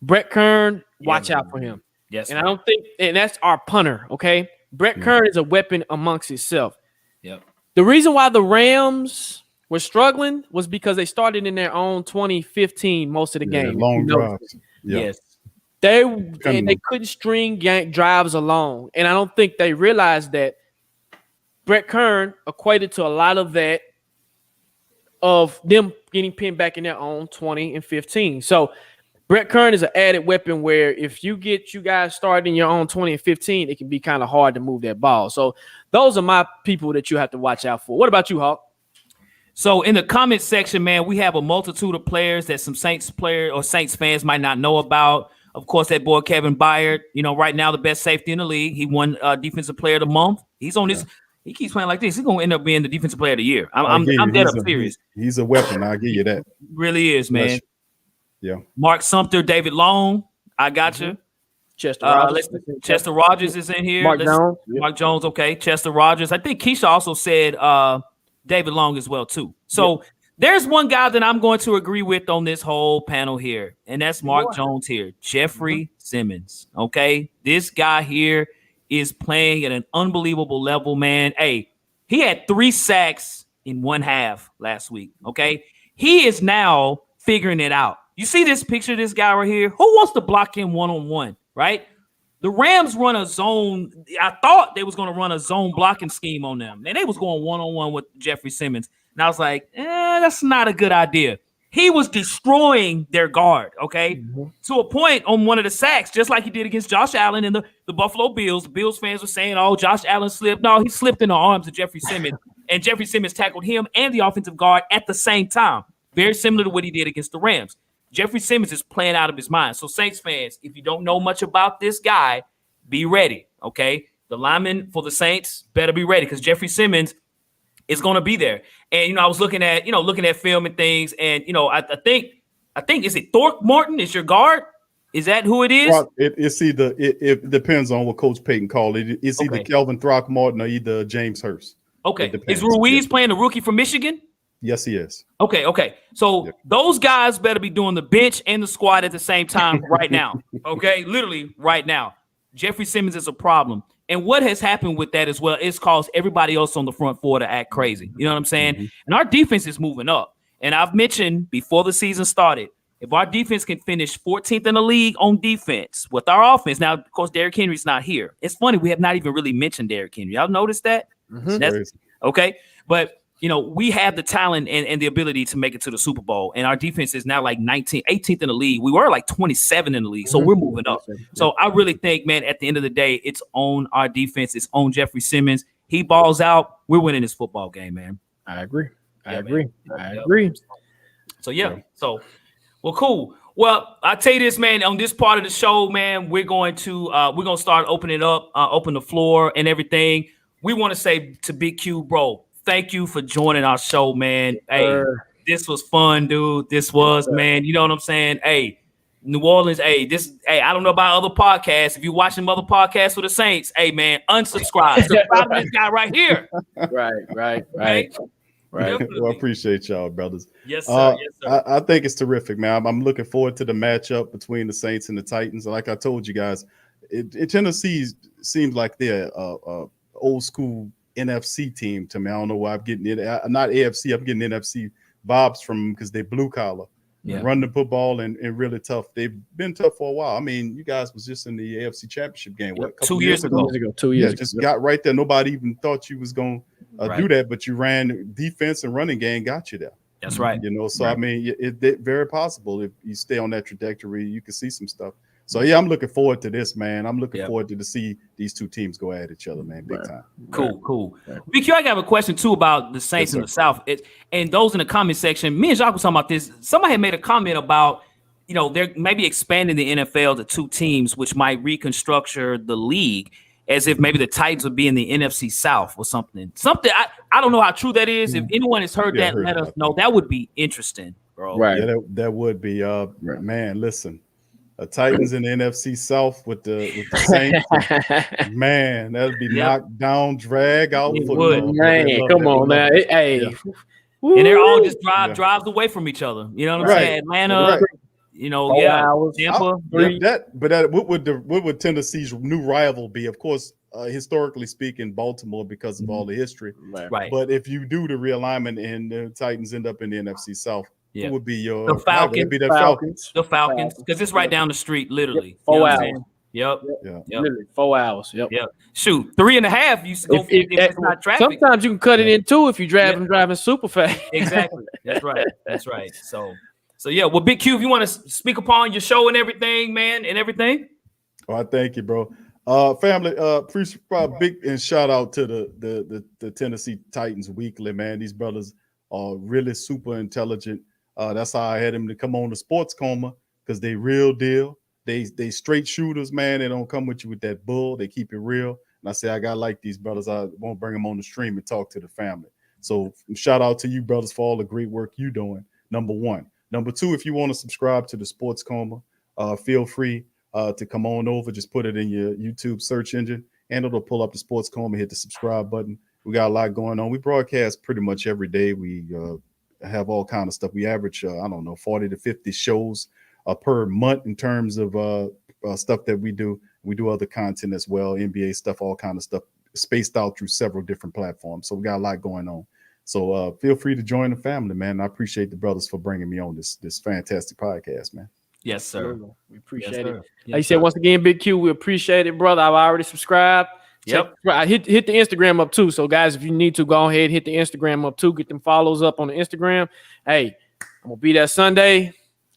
Brett Kern, watch out for him. Yes. And I don't think – and that's our punter, okay? Brett Kern is a weapon amongst itself. Yep. The reason why the Rams were struggling was because they started in their own 2015 most of the game. Long drives. Yes. They couldn't string drives along. And I don't think they realized that Brett Kern equated to a lot of that of them getting pinned back in their own 20 and 15. So Brett Kern is an added weapon where if you get you guys started in your own 20 and 15, it can be kind of hard to move that ball. So those are my people that you have to watch out for. What about you, Hawk? So in the comment section, man, we have a multitude of players that some Saints player or Saints fans might not know about. Of course, that boy Kevin Byard, right now the best safety in the league. He won Defensive Player of the Month. He's on this. He keeps playing like this. He's going to end up being the Defensive Player of the Year. I'm dead up serious. He's a weapon. I'll give you that. Really is, man. Yeah. Mark Sumter, David Long. I got you. Chester Rogers. Chester Rogers is in here. Mark Jones. Okay. Chester Rogers. I think Keisha also said David Long as well, too. So there's one guy that I'm going to agree with on this whole panel here, and that's Mark Jones here, Jeffrey Simmons. Okay, this guy here is playing at an unbelievable level, man. Hey, he had 3 sacks in one half last week. Okay, he is now figuring it out. You see this picture of this guy right here? Who wants to block him one-on-one, right? The Rams run a zone. I thought they was going to run a zone blocking scheme on them, and they was going one-on-one with Jeffrey Simmons. And I was like, that's not a good idea. He was destroying their guard, okay? To a point on one of the sacks, just like he did against Josh Allen and the Buffalo Bills. The Bills fans were saying, oh, Josh Allen slipped. No, he slipped in the arms of Jeffrey Simmons, and Jeffrey Simmons tackled him and the offensive guard at the same time. Very similar to what he did against the Rams. Jeffrey Simmons is playing out of his mind. So, Saints fans, if you don't know much about this guy, be ready, okay? The linemen for the Saints better be ready because Jeffrey Simmons is going to be there. And, I was looking at film and things. And, I think, is it Throckmorton is your guard? Is that who it is? Well, it depends on what Coach Payton called it. It's either Kelvin Throckmorton or either James Hurst. Okay. Is Ruiz playing the rookie from Michigan? Yes, he is. Okay. So those guys better be doing the bench and the squat at the same time right now. Okay. Literally right now. Jeffrey Simmons is a problem. And what has happened with that as well is caused everybody else on the front four to act crazy. You know what I'm saying? And our defense is moving up. And I've mentioned before the season started, if our defense can finish 14th in the league on defense with our offense. Now, of course, Derrick Henry's not here. It's funny. We have not even really mentioned Derrick Henry. Y'all noticed that? That's okay. But, we have the talent and the ability to make it to the Super Bowl. And our defense is now like 18th in the league. We were like 27 in the league. So we're moving up. So I really think, man, at the end of the day, it's on our defense. It's on Jeffrey Simmons. He balls out. We're winning this football game, man. I agree. I agree. So, So, well, cool. Well, I tell you this, man, on this part of the show, man, we're going to start opening up, open the floor and everything. We want to say to Big Q, bro, thank you for joining our show, man. Hey, this was fun, dude. This was, man. You know what I'm saying? Hey, New Orleans, I don't know about other podcasts. If you're watching other podcasts with the Saints, hey, man, unsubscribe. Subscribe to this guy right here. Right. Well, I appreciate y'all, brothers. Yes, sir. I think it's terrific, man. I'm looking forward to the matchup between the Saints and the Titans. Like I told you guys, Tennessee seems like they're old school NFC team to me. I don't know why I'm getting it. Not AFC. I'm getting NFC vibes from them because they're blue collar. run the football and really tough. They've been tough for a while. I mean, you guys was just in the AFC Championship game. What, a couple 2 years ago? 2 years ago. Just got right there. Nobody even thought you was going to do that, but you ran defense and running game, got you there. That's right. You know, so I mean, it's very possible if you stay on that trajectory, you can see some stuff. So yeah, I'm looking forward to this, man. I'm looking forward to see these two teams go at each other, man, big time. Cool. BQ, I have a question too about the Saints in the South. And those in the comment section, me and Jacques was talking about this. Somebody had made a comment about, you know, they're maybe expanding the NFL to 2 teams, which might reconstructure the league, as if maybe the Titans would be in the NFC South or something. I don't know how true that is. If anyone has heard that, let us know. That would be interesting, bro. Right. Yeah, that would be. Man, listen, Titans in the NFC South with the Saints. Man, that'd be knocked down, drag out. Man, come on now. Hey. And they're all just drives away from each other. You know what I'm saying? Atlanta, you know, 4 hours. Tampa. What would Tennessee's new rival be? Of course, historically speaking, Baltimore, because of all the history. Right. But if you do the realignment and the Titans end up in the NFC South, who would be your the Falcons? Be the Falcons. The Falcons, because it's right down the street, literally. 4 hours. Yep. Literally 4 hours. Yep. Shoot, 3.5. You go if it's not traffic. Sometimes you can cut it in 2 if you driving super fast. Exactly. That's right. So yeah. Well, Big Q, if you want to speak upon your show and everything, man, and everything. Oh, I thank you, bro. Family, big and shout out to the Tennessee Titans weekly, man. These brothers are really super intelligent. That's how I had them to come on the Sports Coma, because they real deal. They straight shooters, man. They don't come with you with that bull. They keep it real. And I say, I got like these brothers. I won't bring them on the stream and talk to the family. So shout out to you brothers for all the great work you doing. Number 1. Number 2, if you want to subscribe to the Sports Coma, feel free to come on over. Just put it in your YouTube search engine and it'll pull up the Sports Coma, hit the subscribe button. We got a lot going on. We broadcast pretty much every day. We have all kind of stuff. We average, 40 to 50 shows per month in terms of stuff that we do. We do other content as well, NBA stuff, all kind of stuff, spaced out through several different platforms. So we got a lot going on. So feel free to join the family, man. I appreciate the brothers for bringing me on this fantastic podcast, man. Yes, sir. We appreciate it. Like you said, once again, Big Q, we appreciate it, brother. I've already subscribed. I hit the Instagram up too. So guys, if you need to, go ahead, hit the Instagram up too. Get them follows up on the Instagram. Hey, I'm gonna be there Sunday.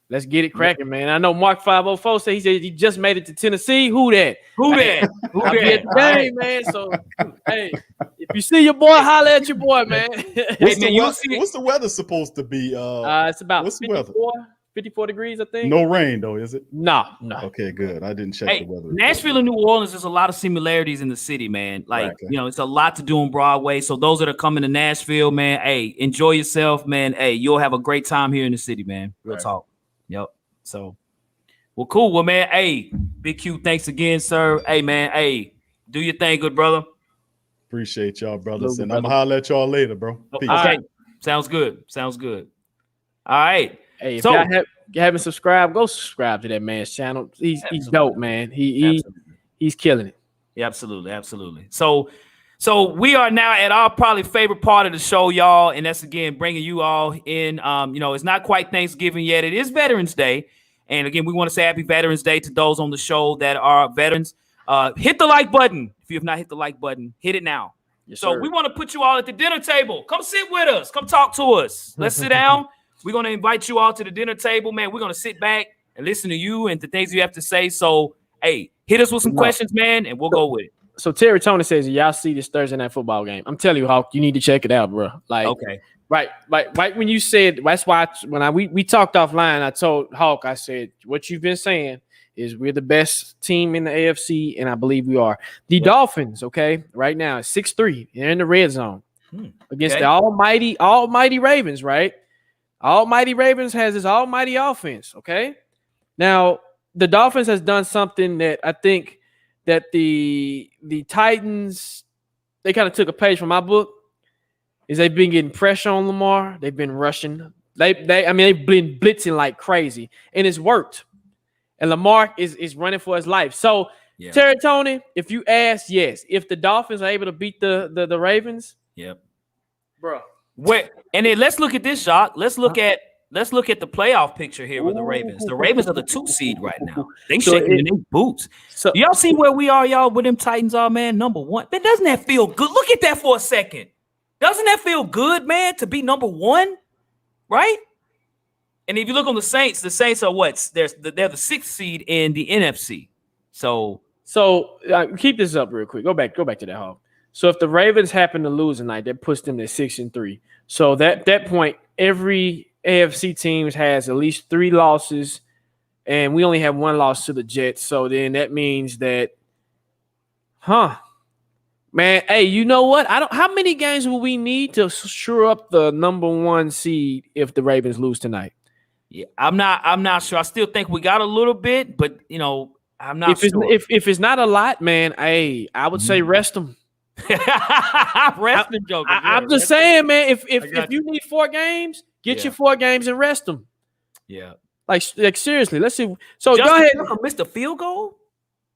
Let's get it cracking, man. I know Mark 504 said he just made it to Tennessee. Who that? I'll be at the game, man. So hey, if you see your boy, holler at your boy, man. What's the weather supposed to be? It's about 54 degrees, I think. No rain though, is it? No. Okay, good. I didn't check the weather. Nashville and New Orleans, there's a lot of similarities in the city, man. Like, it's a lot to do on Broadway. So those that are coming to Nashville, man, hey, enjoy yourself, man. Hey, you'll have a great time here in the city, man. Real talk. Yep. So, well, cool. Well, man, hey, Big Q, thanks again, sir. Hey, man, hey, do your thing, good brother. Appreciate y'all, brothers. And I'm going to holler at y'all later, bro. Peace. Okay. Sounds good. All right. Hey, if y'all haven't subscribed, go subscribe to that man's channel. He's dope, man. He's killing it. Yeah, absolutely. So we are now at our probably favorite part of the show, y'all, and that's again bringing you all in. It's not quite Thanksgiving yet. It is Veterans Day, and again, we want to say Happy Veterans Day to those on the show that are veterans. Hit the like button if you have not hit the like button. Hit it now. Yes, so we want to put you all at the dinner table. Come sit with us. Come talk to us. Let's sit down. We're gonna invite you all to the dinner table, man. We're gonna sit back and listen to you and the things you have to say. So, hey, hit us with some questions, man, and we'll go with it. So Terry Tony says, y'all see this Thursday night football game. I'm telling you, Hawk, you need to check it out, bro. Like, okay. Right when you said, that's why we talked offline, I told Hawk, I said, what you've been saying is we're the best team in the AFC, and I believe we are. The Dolphins, okay, right now, 6-3. They're in the red zone against the almighty Ravens, right? Almighty Ravens has this almighty offense, okay? Now, the Dolphins has done something that I think that the Titans, they kind of took a page from my book, is they've been getting pressure on Lamar. They've been rushing. They've been blitzing like crazy, and it's worked. And Lamar is running for his life. So, Terry Tony, if you ask, yes, if the Dolphins are able to beat the Ravens, yep, bro. And then let's look at this, Jacques. Let's look at let's look at the playoff picture here with the Ravens. The Ravens are the 2 seed right now. They shaking in their boots. So y'all see where we are, y'all, where them Titans are, man? Number 1. Man, doesn't that feel good? Look at that for a second. Doesn't that feel good, man, to be number 1? Right? And if you look on the Saints are what? They're the 6th seed in the NFC. So keep this up real quick. Go back to that, Hawk. So if the Ravens happen to lose tonight, that puts them at 6-3. So that point, every AFC team has at least 3 losses, and we only have 1 loss to the Jets. So then that means that, man, hey, you know what? How many games will we need to shore up the number 1 seed if the Ravens lose tonight? Yeah, I'm not sure. I still think we got a little bit, but I'm not sure. If it's not a lot, man, I would say rest them. Rest them, Joker. I'm just saying, man. If you need 4 games, get your 4 games and rest them. Yeah, like seriously. Let's see. So Justin go ahead. Tucker missed a field goal.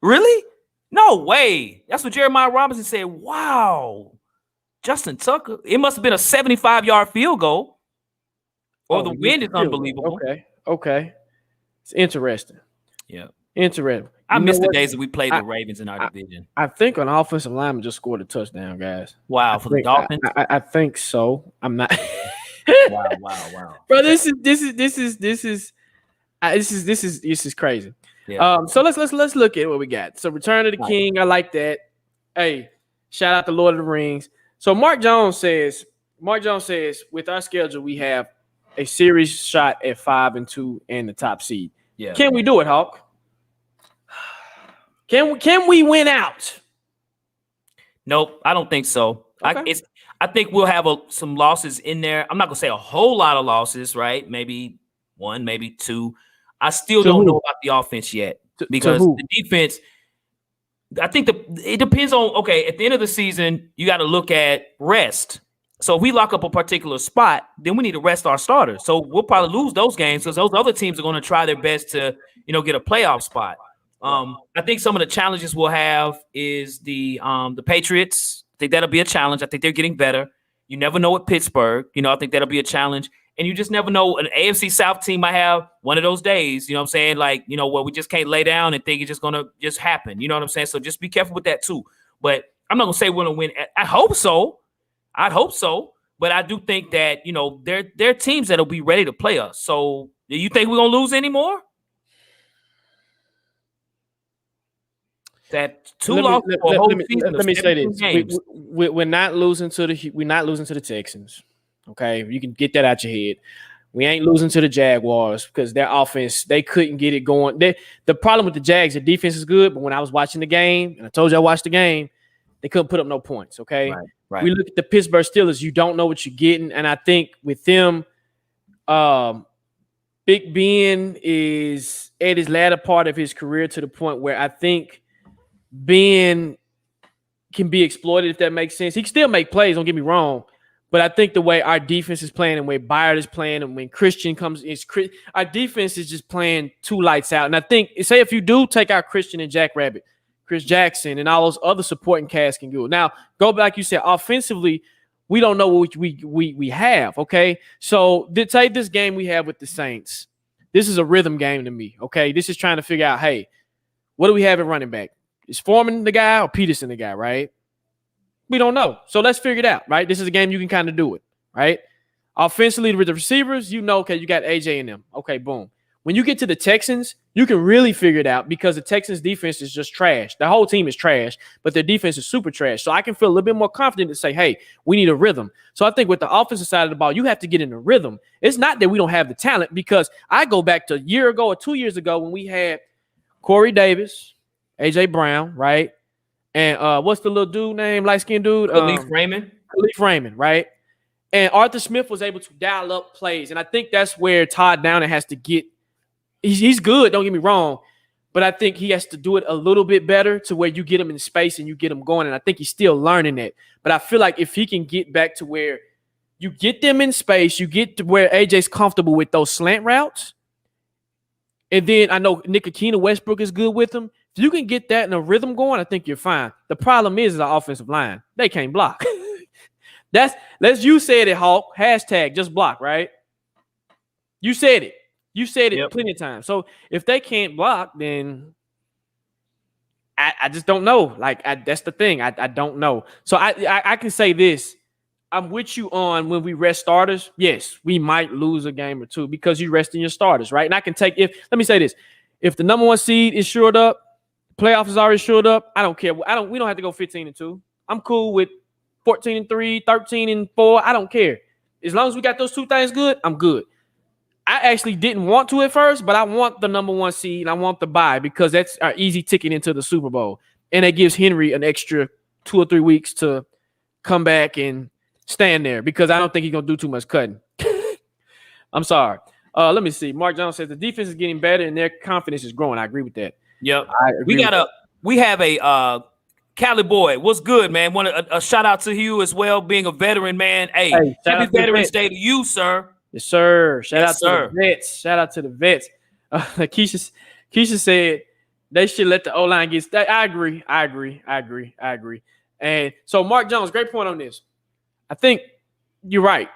Really? No way. That's what Jeremiah Robinson said. Wow, Justin Tucker. It must have been a 75-yard field goal, or the wind is unbelievable. Okay. It's interesting. Yeah, interesting. I miss the days that we played the Ravens in our division. I think an offensive lineman just scored a touchdown, guys. Wow, the Dolphins. I think so. I'm not. Wow. Bro, this is crazy. Yeah. So let's look at what we got. So Return of the King, I like that. Hey, shout out to Lord of the Rings. So Mark Jones says, with our schedule, we have a series shot at 5-2 and the top seed. Yeah. Can we do it, Hawk? Can we win out? Nope, I don't think so. Okay. I think we'll have some losses in there. I'm not gonna say a whole lot of losses, right? Maybe 1, maybe 2. I still don't know about the offense yet because the defense. I think it depends on. Okay, at the end of the season, you got to look at rest. So if we lock up a particular spot, then we need to rest our starters. So we'll probably lose those games because those other teams are going to try their best to get a playoff spot. I think some of the challenges we'll have is the Patriots. I think that'll be a challenge. I think they're getting better. You never know with Pittsburgh. I think that'll be a challenge. And you just never know. An AFC South team might have one of those days, you know what I'm saying? Like, where we just can't lay down and think it's just going to just happen. You know what I'm saying? So just be careful with that too. But I'm not going to say we're going to win. I hope so. I'd hope so. But I do think that, there are teams that'll be ready to play us. So do you think we're going to lose anymore? That 2 losses for a whole season. Let me say this: we're not losing to the Texans. Okay, you can get that out your head. We ain't losing to the Jaguars because their offense, they couldn't get it going. The problem with the Jags, the defense is good, but when I was watching the game, and I told you I watched the game, they couldn't put up no points. Okay, right. We look at the Pittsburgh Steelers. You don't know what you're getting, and I think with them, Big Ben is at his latter part of his career to the point where I think Ben can be exploited, if that makes sense. He can still make plays, don't get me wrong, but I think the way our defense is playing and the way Byard is playing and when Christian comes in, our defense is just playing 2 lights out. And I think, say if you do take out Christian and Jack Rabbit, Chris Jackson, and all those other supporting cast can go. Now, go back, like you said, offensively, we don't know what we have, okay? So take this game we have with the Saints. This is a rhythm game to me, okay? This is trying to figure out, hey, what do we have at running back? Is Foreman the guy or Peterson the guy, right? We don't know. So let's figure it out, right? This is a game you can kind of do it, right? Offensively with the receivers, okay, you got AJ and them. Okay, boom. When you get to the Texans, you can really figure it out because the Texans defense is just trash. The whole team is trash, but their defense is super trash. So I can feel a little bit more confident to say, hey, we need a rhythm. So I think with the offensive side of the ball, you have to get in a rhythm. It's not that we don't have the talent because I go back to a year ago or 2 years ago when we had Corey Davis, AJ Brown, right? And what's the little dude name, light-skinned dude? Khalif Raymond, right? And Arthur Smith was able to dial up plays. And I think that's where Todd Downing has to get. He's good, don't get me wrong. But I think he has to do it a little bit better to where you get him in space and you get him going. And I think he's still learning that. But I feel like if he can get back to where you get them in space, you get to where AJ's comfortable with those slant routes. And then I know Nick Akina Westbrook is good with them. If you can get that in a rhythm going, I think you're fine. The problem is the offensive line. They can't block. You said it, Hawk. # just block, right? You said it. You said it Yep. plenty of times. So if they can't block, then I just don't know. Like that's the thing. I don't know. So I can say this. I'm with you on when we rest starters. Yes, we might lose a game or two because you're resting your starters, right? And I can take let me say this. If the number 1 seed is shored up, playoff is already shored up, I don't care. We don't have to go 15-2. I'm cool with 14-3, 13-4. I don't care. As long as we got those two things good, I'm good. I actually didn't want to at first, but I want the number 1 seed and I want the bye because that's our easy ticket into the Super Bowl. And it gives Henry an extra 2 or 3 weeks to come back and stand there because I don't think he's going to do too much cutting. I'm sorry. Let me see. Mark Jones says the defense is getting better and their confidence is growing. I agree with that. Yep. We have a Cali boy. What's good, man? Want a shout out to you as well, being a veteran, man. Hey happy Veterans Day to you, sir. Yes, sir. Shout out to the vets. Shout out to the vets. Keisha said they should let the O-line get stacked. I agree. And so Mark Jones, great point on this. I think you're right.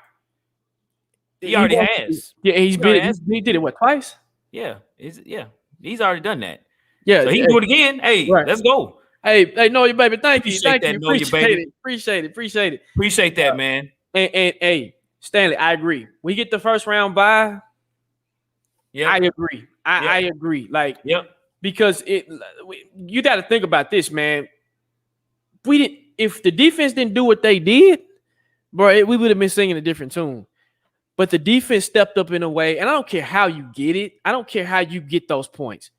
He already has. Yeah, he did it what, twice? Yeah. He's already done that. Yeah. So he can do it again. Hey, right. Let's go. Hey, know your baby. Thank you. Appreciate it. Appreciate that, man. And hey, Stanley, I agree. We get the first round bye. Yeah, I agree. I agree. Like, because you got to think about this, man. If the defense didn't do what they did, bro, we would have been singing a different tune. But the defense stepped up in a way, and I don't care how you get it. I don't care how you get those points.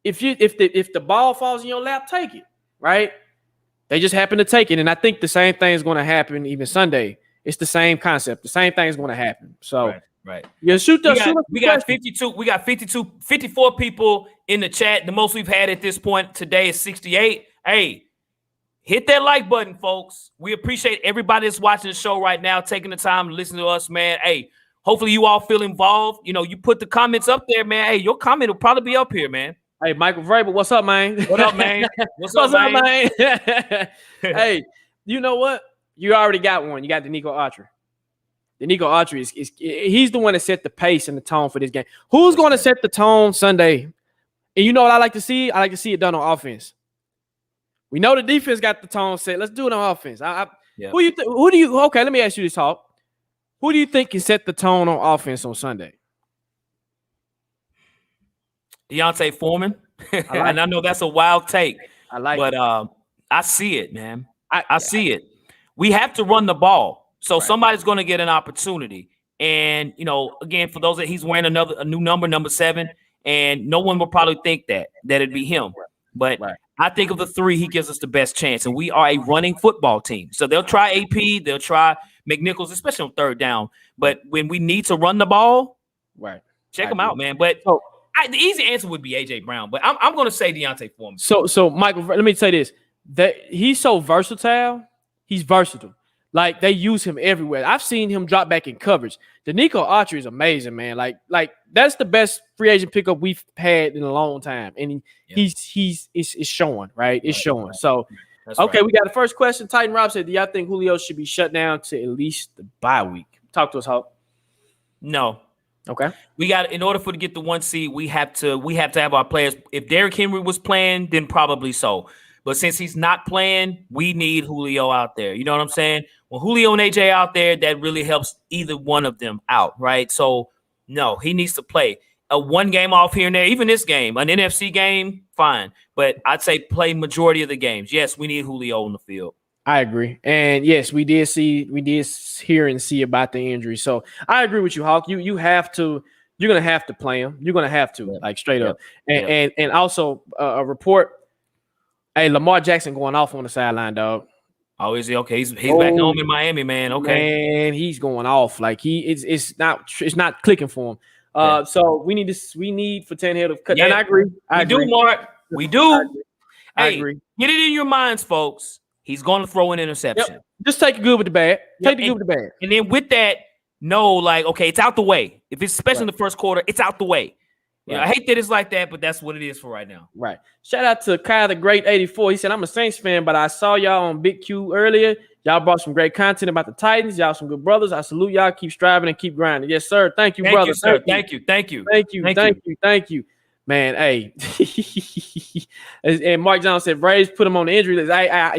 If the ball falls in your lap, take it. Right? They just happen to take it, and I think the same thing is going to happen even Sunday. It's the same concept. The same thing is going to happen. So, right. Yeah, we got 52. We got 54 people in the chat. The most we've had at this point today is 68. Hey, hit that like button, folks. We appreciate everybody that's watching the show right now, taking the time to listen to us, man. Hey, hopefully you all feel involved. You know, you put the comments up there, man. Hey, your comment will probably be up here, man. Hey, Michael Vrabel, what's up, man? What up, man? What's up, man? Hey, you know what? You already got one. You got Danico Autry. Danico Autry he's the one that set the pace and the tone for this game. Who's going to set the tone Sunday? And you know what I like to see? I like to see it done on offense. We know the defense got the tone set. Let's do it on offense. Who do you? Okay, let me ask you this, Hawk. Who do you think can set the tone on offense on Sunday? Deontay Foreman. And I know that's a wild take. But I see it, man. I see it. We have to run the ball. So somebody's going to get an opportunity. And, you know, again, for those that he's wearing a new number 7, and no one will probably think that it'd be him. But I think of the 3, he gives us the best chance. And we are a running football team. So they'll try AP, they'll try McNichols, especially on 3rd down. But when we need to run the ball, check him out, man. But the easy answer would be A.J. Brown. But I'm going to say Deontay Foreman. So Michael, let me say this. That he's so versatile. He's versatile. Like, they use him everywhere. I've seen him drop back in coverage. Danico Autry is amazing, man. Like that's the best free agent pickup we've had in a long time. And it's showing, right? It's showing. So, okay, we got the first question. Titan Rob said, do y'all think Julio should be shut down to at least the bye week? Talk to us, Hope. No. Okay. In order to get the 1 seed, we have to have our players. If Derrick Henry was playing, then probably so. But since he's not playing, we need Julio out there. You know what I'm saying? When Julio and AJ out there, that really helps either one of them out, right? So, no, he needs to play. A 1 game off here and there, even this game, an NFC game, fine. But I'd say play majority of the games. Yes, we need Julio on the field. I agree. And yes, we did hear and see about the injury. So I agree with you, Hawk. You're going to have to play him. You're going to have to, like, straight up. And also a report. Hey, Lamar Jackson going off on the sideline, dog. Oh, is he? Okay, he's back home in Miami, man. Okay, man, he's going off. Like, it's not clicking for him. So we need for Tannehill to cut. Yeah. And I agree. We do, Mark. We do. I agree. Get it in your minds, folks. He's going to throw an interception. Yep. Just take it good with the bad. Take the good with the bad. And then with that, okay, it's out the way. If it's especially in the first quarter, it's out the way. Yeah, I hate that it's like that, but that's what it is for right now. Right. Shout out to Kyle the Great 84. He said, I'm a Saints fan, but I saw y'all on Big Q earlier. Y'all brought some great content about the Titans. Y'all some good brothers. I salute y'all. Keep striving and keep grinding. Yes, sir. Thank you, brother. Thank you. Thank you. Man, hey. And Mark Jones said, Braves put him on the injury list.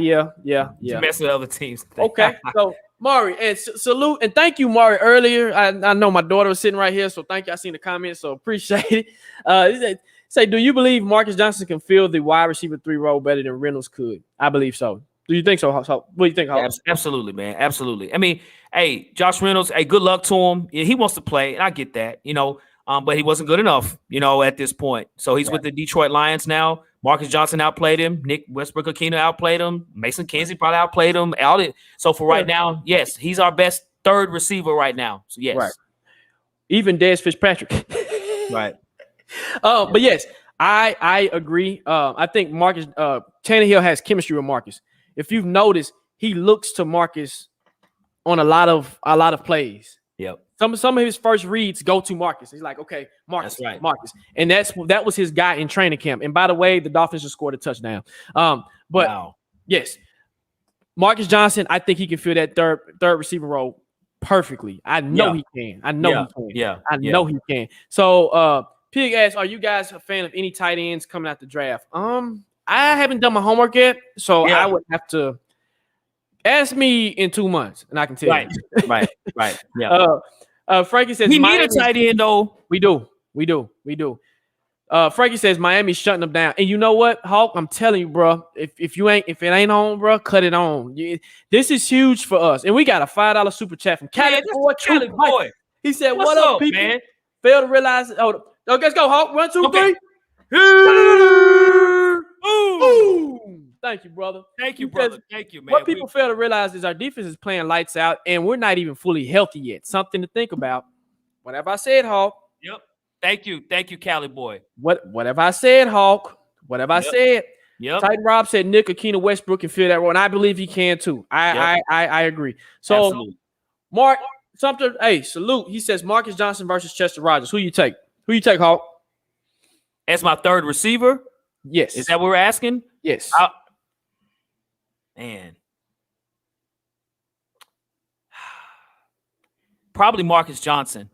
Yeah. Mess with other teams. Okay. So, Maury, and salute and thank you, Maury, earlier. I know my daughter was sitting right here, so thank you. I seen the comments, so appreciate it. Say, do you believe Marcus Johnson can fill the wide receiver 3 role better than Reynolds could? I believe so. Do you think so? What do you think? Absolutely, man. Absolutely. I mean, hey, Josh Reynolds, hey, good luck to him. Yeah, he wants to play, and I get that, but he wasn't good enough, at this point. So he's with the Detroit Lions now. Marcus Johnson outplayed him. Nick Westbrook-Akina outplayed him. Mason Kinsey probably outplayed him. So for right now, yes, he's our best third receiver right now. So yes. Right. Even Dez Fitzpatrick. Right. But yes, I agree. I think Marcus Tannehill has chemistry with Marcus. If you've noticed, he looks to Marcus on a lot of plays. Yep. Some of his first reads go to Marcus. He's like, okay, Marcus, that's right. Marcus. And that was his guy in training camp. And by the way, the Dolphins just scored a touchdown. Yes, Marcus Johnson, I think he can fill that third receiver role perfectly. I know he can. I know he can. Yeah. I know he can. So Pig asks, are you guys a fan of any tight ends coming out the draft? I haven't done my homework yet, so I would have to ask me in 2 months, and I can tell you. Right. Yeah. Frankie says we need a tight end though. We do. Frankie says Miami's shutting them down, and you know what, Hawk? I'm telling you, bro. If it ain't on, bro, cut it on. This is huge for us, and we got a $5 super chat from Cali Boy. He said, "What up, people? Man? Fail to realize." Oh, let's go, Hawk. 1, 2, 3. Boom. Thank you, brother. Thank you, brother. Thank you, man. What people fail to realize is our defense is playing lights out, and we're not even fully healthy yet. Something to think about. Whatever I said, Hawk. Yep. Thank you, Cali Boy. Whatever I said, Hawk. Whatever I said. Yep. Titan Rob said Nick Akina Westbrook can fill that role, and I believe he can too. I agree. So, absolutely. Mark Sumter, hey, salute. He says Marcus Johnson versus Chester Rogers. Who you take? Hawk? As my third receiver? Yes. Is that what we're asking? Yes. Man. Probably Marcus Johnson.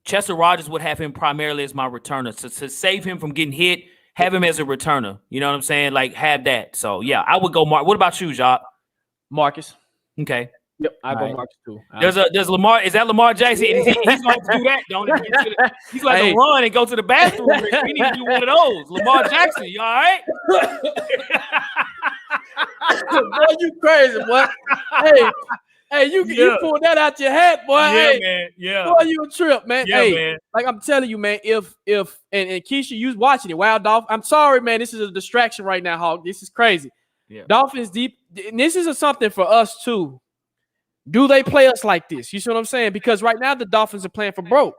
Chester Rogers would have him primarily as my returner. So to save him from getting hit, have him as a returner. You know what I'm saying? Like, have that. So, yeah, I would go Mark. What about you, Jacques? Marcus. Okay. Yep, I go Marcus too. There's Lamar. Is that Lamar Jackson? He's going to do that, don't he? He's like to run and go to the bathroom. We need to do one of those. Lamar Jackson, you all right? Boy, you crazy, boy. Hey, you pulled that out your hat, boy. Yeah, man. Yeah. Boy, you a trip, man. Yeah, man. Like I'm telling you, man, if and Keisha, you was watching it. Wow, Dolphin. I'm sorry, man. This is a distraction right now, Hawk. This is crazy. Yeah. Dolphins deep. And this is something for us too. Do they play us like this? You see what I'm saying? Because right now the Dolphins are playing for broke.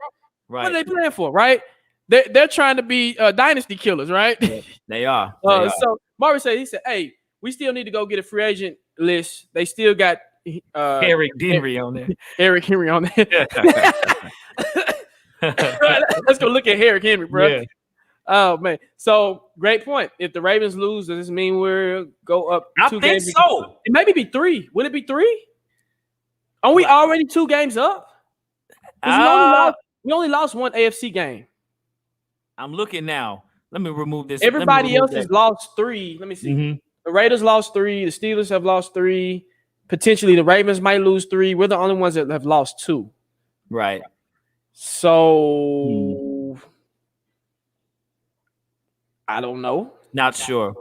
Right. What are they playing for? Right? They're trying to be dynasty killers, right? Yeah, they are. So Marvin said, he said, "Hey, we still need to go get a free agent list. They still got Eric Henry on there. Eric Henry on there. Let's go look at Eric Henry, bro. Yeah. Oh man. So great point. If the Ravens lose, does this mean we'll go up? I think so. It maybe be 3. Would it be 3? Are we already 2 games up? We only lost 1 AFC game. I'm looking now. Let me remove this. Everybody else has lost 3. Let me see. Mm-hmm. The Raiders lost 3. The Steelers have lost 3. Potentially, the Ravens might lose 3. We're the only ones that have lost 2. Right. So, I don't know. Not sure.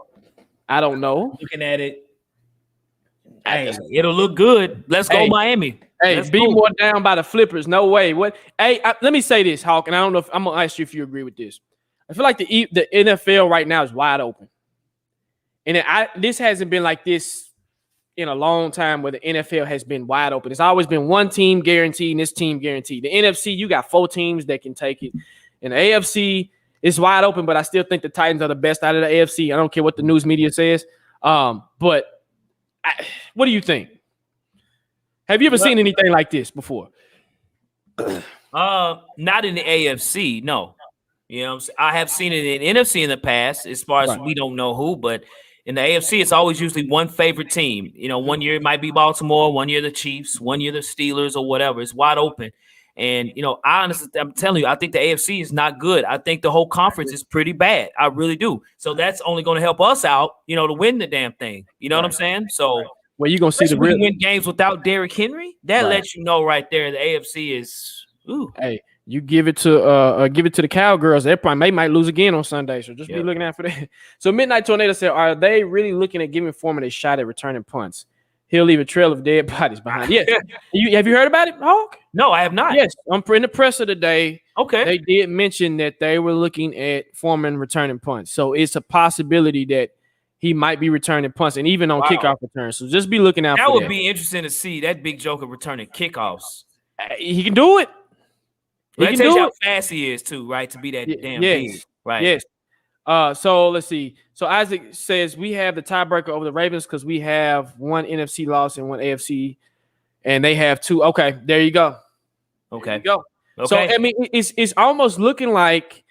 I don't know. Looking at it. Hey, it'll look good. Let's go, Miami. Hey, be more down by the flippers. No way. What? Hey, let me say this, Hawk, and I don't know if I'm gonna ask you if you agree with this. I feel like the NFL right now is wide open, and this hasn't been like this in a long time where the NFL has been wide open. It's always been one team guaranteed and this team guaranteed. The NFC, you got 4 teams that can take it, and the AFC is wide open. But I still think the Titans are the best out of the AFC. I don't care what the news media says. But what do you think? Have you ever seen anything like this before? Not in the AFC, no. You know what I'm saying? I have seen it in NFC in the past, as far as we don't know who, but in the AFC, it's always usually one favorite team. You know, one year it might be Baltimore, one year the Chiefs, one year the Steelers or whatever. It's wide open. And, you know, I'm telling you, I think the AFC is not good. I think the whole conference is pretty bad. I really do. So that's only going to help us out, you know, to win the damn thing. You know what I'm saying? So well, you're going to see the real win games without Derrick Henry. That lets you know right there the AFC is Hey, you give it to the Cowgirls. They might lose again on Sunday. So just be looking out for that. So Midnight Tornado said, are they really looking at giving Foreman a shot at returning punts? He'll leave a trail of dead bodies behind. Yes. Have you heard about it, Hawk? No, I have not. Yes. I'm in the presser today. Okay. They did mention that they were looking at Foreman returning punts. So it's a possibility that he might be returning punts and even on kickoff returns. So just be looking out for that. That would be interesting to see that big joker returning kickoffs. He can do it. That tells you how fast he is too, right? To be that damn big. Right. Yes. So let's see. So Isaac says we have the tiebreaker over the Ravens because we have one NFC loss and one AFC, and they have two. Okay, there you go. Okay. There you go. Okay. So I mean, it's almost looking like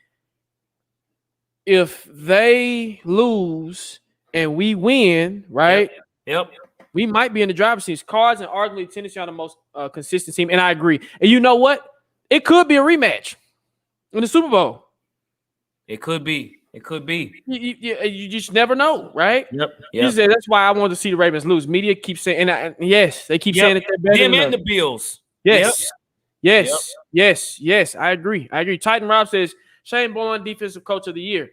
if they lose and we win, right? Yep. We might be in the driver's seat. Cards and arguably Tennessee are the most consistent team, and I agree. And you know what? It could be a rematch in the Super Bowl. It could be. It could be. You just never know, right? Yep. That's why I wanted to see the Ravens lose. Media keeps saying, yes, they keep saying that they're better them than and the Bills. Yes. I agree. Titan Rob says Shane Bourne, defensive coach of the year.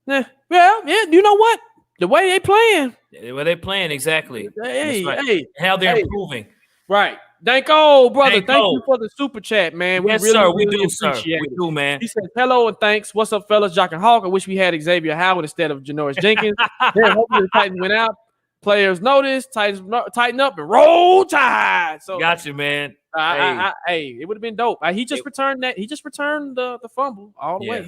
You know what? The way they playing. The way they playing, exactly. Hey, how they're improving. Right. Danko, brother. Thank Danko. you for the super chat, man. Yes, sir. We do, sir. We do, man. He says, hello and thanks. What's up, fellas? Jock and Hawk. I wish we had Xavier Howard instead of Janoris Jenkins. Hopefully the Titans went out. Players notice. Titans tighten up and roll tide. So got you, man. Hey, it would have been dope. He just returned that. He just returned the fumble all the way.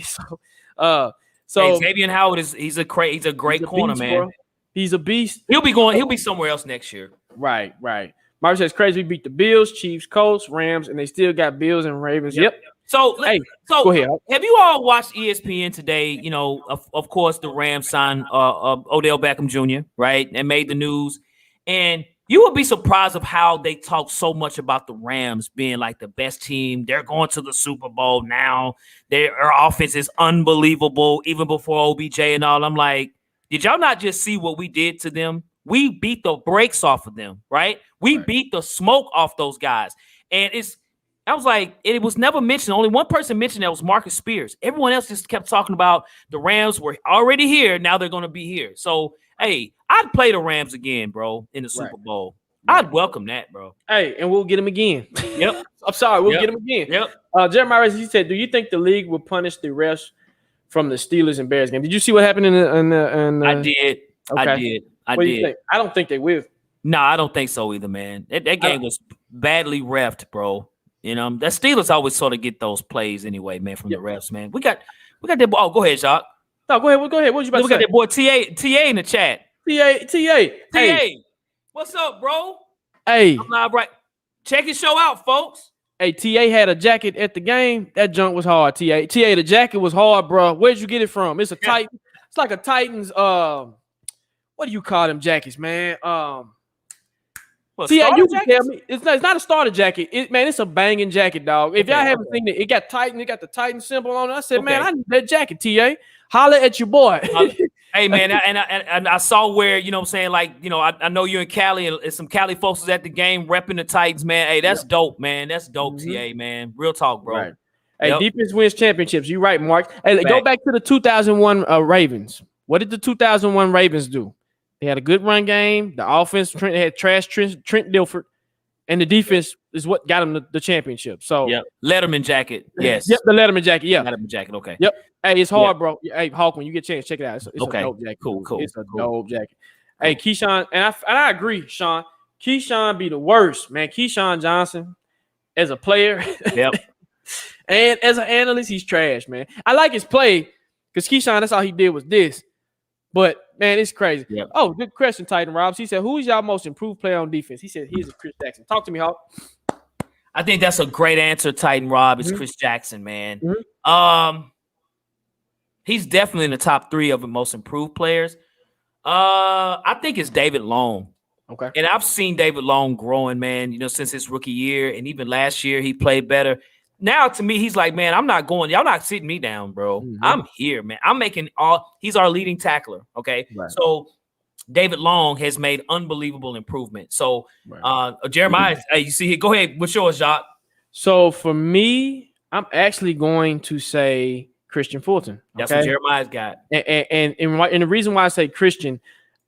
So Xavier Howard he's a great corner, beast, man. Bro. He's a beast. He'll be somewhere else next year. Right. Mark says crazy. We beat the Bills, Chiefs, Colts, Rams, and they still got Bills and Ravens. Yep. So go ahead. Have you all watched ESPN today? You know, of course, the Rams signed Odell Beckham Jr., right, and made the news. And you would be surprised of how they talk so much about the Rams being like the best team. They're going to the Super Bowl now. Their offense is unbelievable, even before OBJ and all. I'm like, did y'all not just see what we did to them? We beat the brakes off of them, right? We beat the smoke off those guys. And I was like, it was never mentioned. Only one person mentioned that was Marcus Spears. Everyone else just kept talking about the Rams were already here. Now they're going to be here. So, hey, I'd play the Rams again, bro, in the Super Bowl. I'd welcome that, bro. Hey, and we'll get them again. Yep. I'm sorry. We'll get them again. Yep. Jeremiah, he said, do you think the league will punish the refs from the Steelers and Bears game? Did you see what happened in the I did. Okay. I what did. Do you think? I don't think they will. No, I don't think so either, man. That game was badly reffed, bro. You know, the Steelers always sort of get those plays anyway, man, from the refs, man. We got that. Oh, go ahead, Jacques. No, go ahead. Go ahead. What you about to say? We got that boy TA in the chat. TA. Hey, what's up, bro? Hey, I'm live right. Check his show out, folks. Hey, TA had a jacket at the game. That junk was hard. TA, the jacket was hard, bro. Where'd you get it from? It's a Titan. It's like a Titans. What do you call them jackets, man? You can tell me it's not a starter jacket. It's a banging jacket, dog. If y'all haven't seen it, it got Titan. It got the Titan symbol on it. I said, man, I need that jacket. TA, holla at your boy. Hey, man, and I saw where, you know what I'm saying, like, you know, I know you're in Cali and some Cali folks was at the game repping the Titans, man. Hey, that's dope, man. That's dope, TA, man. Real talk, bro. Right. Hey, defense wins championships. You're right, Mark. Hey, go back to the 2001 Ravens. What did the 2001 Ravens do? They had a good run game. The offense, they had Trent Dilfer, and the defense is what got them the championship. So, Letterman jacket, yes. Yep, the Letterman jacket, Letterman jacket, okay. Yep. Hey, it's hard, bro. Hey, Hawk, when you get a chance, check it out. It's okay. a dope jacket. Cool. It's a dope jacket. Hey, Keyshawn, and I agree, Sean. Keyshawn be the worst, man. Keyshawn Johnson, as a player, and as an analyst, he's trash, man. I like his play because Keyshawn, that's all he did was this. But, man, it's crazy. Yep. Oh, good question, Titan Robs. He said, who is y'all most improved player on defense? He said, he's a Chris Jackson. Talk to me, Hawk. I think that's a great answer, Titan Rob. It's Chris Jackson, man. He's definitely in the top 3 of the most improved players. I think it's David Long. Okay. And I've seen David Long growing, man, since his rookie year. And even last year, he played better. Now, to me, he's like, man, I'm not going. Y'all not sitting me down, bro. Mm-hmm. I'm here, man. He's our leading tackler. Okay. Right. So David Long has made unbelievable improvement. So Jeremiah, hey, you see here, go ahead. What's yours, Jacques? So for me, I'm actually going to say Christian Fulton. Okay? That's what Jeremiah's got. And the reason why I say Christian,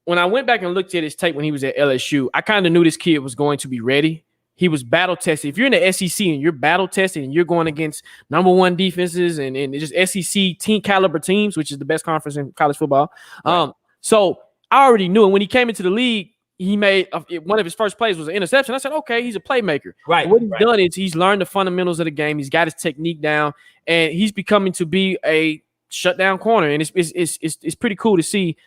when I went back and looked at his tape when he was at LSU, I kind of knew this kid was going to be ready. He was battle tested. If you're in the SEC and you're battle tested and you're going against number one defenses and just SEC team caliber teams, which is the best conference in college football. Right. So I already knew. And when he came into the league, he made one of his first plays was an interception. I said, okay, he's a playmaker. Right. And what he's done is he's learned the fundamentals of the game. He's got his technique down, and he's becoming to be a shutdown corner. And it's pretty cool to see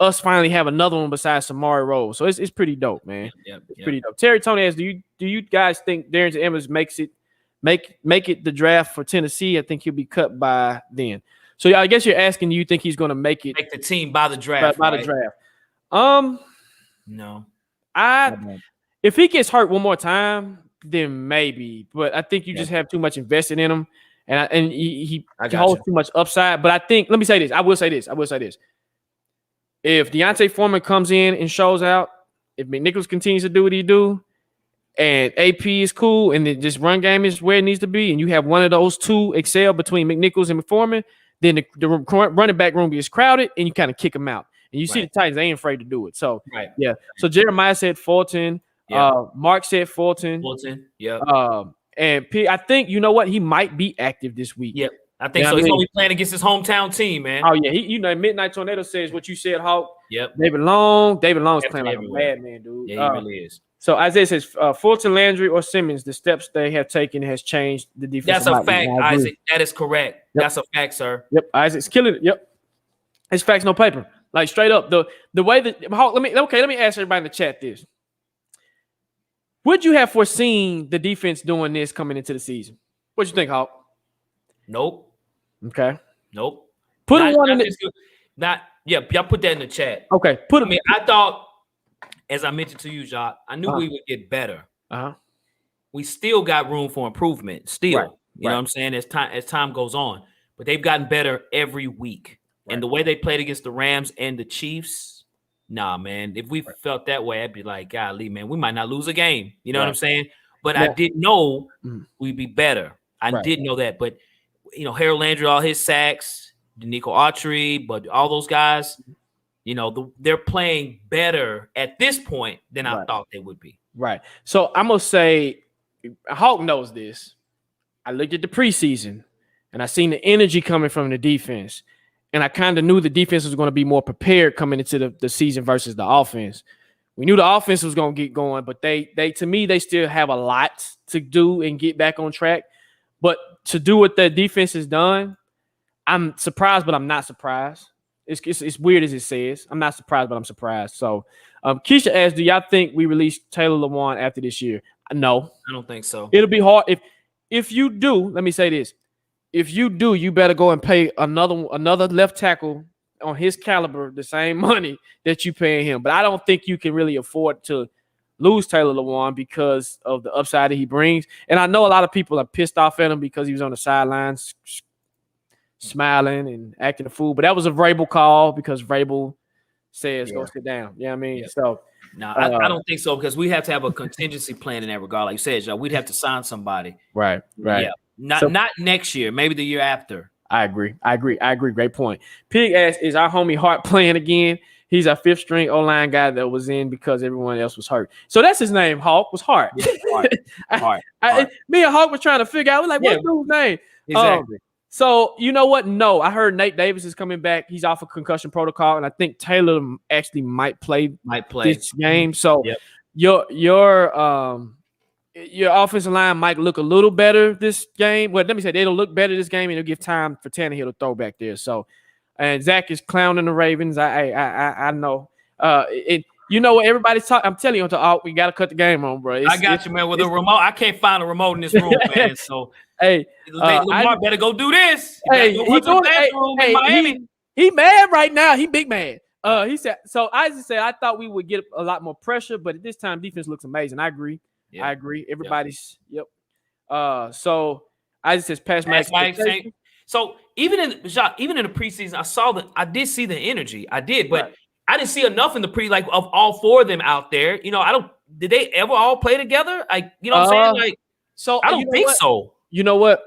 us finally have another one besides Samari Rose. So it's pretty dope, man. It's pretty dope. Terry Tony asks, do you guys think Darren Emmons make it the draft for Tennessee? I think he'll be cut by then. So I guess you're asking, do you think he's going to make the team by the draft? By the draft. No. If he gets hurt one more time, then maybe. But I think you just have too much invested in him, and he holds too much upside. But I think, let me say this. I will say this. If Deontay Foreman comes in and shows out, if McNichols continues to do what he do, and AP is cool, and the just run game is where it needs to be, and you have one of those two excel between McNichols and Foreman, then the running back room gets crowded, and you kind of kick them out. And you see the Titans, they ain't afraid to do it. So, yeah. So Jeremiah said Fulton. Yeah. Mark said Fulton. Yeah. And I think, you know what? He might be active this week. Yep. I think so. He's going to be playing against his hometown team, man. Oh, yeah. Midnight Tornado says what you said, Hawk. Yep. David Long's playing like a madman, dude. Yeah, he really is. So Isaiah says Fulton, Landry, or Simmons, the steps they have taken has changed the defense. That's a fact, Isaac. That is correct. Yep. That's a fact, sir. Yep. Isaac's killing it. Yep. It's facts, no paper. Like straight up. The way that Hawk, let me ask everybody in the chat this. Would you have foreseen the defense doing this coming into the season? What you think, Hawk? Nope. Okay. Nope. Put one in y'all put that in the chat. Okay. I thought, as I mentioned to you, Jacques, I knew we would get better. We still got room for improvement. Still. Right. You know what I'm saying? As time goes on. But they've gotten better every week. Right. And the way they played against the Rams and the Chiefs, nah, man. If we felt that way, I'd be like, golly, man, we might not lose a game. You know what I'm saying? But I didn't know we'd be better. I didn't know that. But, Harold Landry, all his sacks, Danico Autry, but all those guys, they're playing better at this point than I thought they would be. Right. So I'm going to say, Hawk knows this. I looked at the preseason, and I seen the energy coming from the defense. And I kind of knew the defense was going to be more prepared coming into the season versus the offense. We knew the offense was going to get going, but they to me, they still have a lot to do and get back on track. But to do what the defense has done, I'm surprised, but I'm not surprised. It's weird as it says. I'm not surprised, but I'm surprised. So Keisha asked, do y'all think we release Taylor Lewan after this year? No. I don't think so. It'll be hard. If you do, let me say this. If you do, you better go and pay another left tackle on his caliber the same money that you paying him. But I don't think you can really afford to lose Taylor Lewan because of the upside that he brings. And I know a lot of people are pissed off at him because he was on the sidelines smiling and acting a fool. But that was a Vrabel call because Vrabel says go sit down. You know what I mean? Yeah. So I don't think so because we have to have a contingency plan in that regard. Like you said, Joe, we'd have to sign somebody. Right. Yeah. Not next year, maybe the year after. I agree. Great point. Pig asks, is our homie Hart playing again? He's our fifth string O-line guy that was in because everyone else was hurt. So that's his name, Hawk, was Hart. Yeah, Hart. Me and Hawk was trying to figure out, what's dude's name? Exactly. So you know what? No, I heard Nate Davis is coming back. He's off a concussion protocol, and I think Taylor actually might play this game. So your offensive line might look a little better this game. Well, let me say they'll look better this game, and it'll give time for Tannehill to throw back there. So, and Zach is clowning the Ravens. I know. You know what? Everybody's talking. I'm telling you, we got to cut the game on, bro. I got you, man. With the remote, I can't find a remote in this room, man. So, hey, Lamar better go do this. He mad right now. He big mad. He said, so Isaac said, I thought we would get a lot more pressure, but at this time, defense looks amazing. I agree. Yep. I agree. Everybody's, yep. So Isaac says, pass my expectation. So even in the preseason, I did see the energy. I did, but Right. I didn't see enough in the like of all four of them out there. You know, did they ever all play together? Like, you know what I'm saying? Like, so I don't think so. You know what?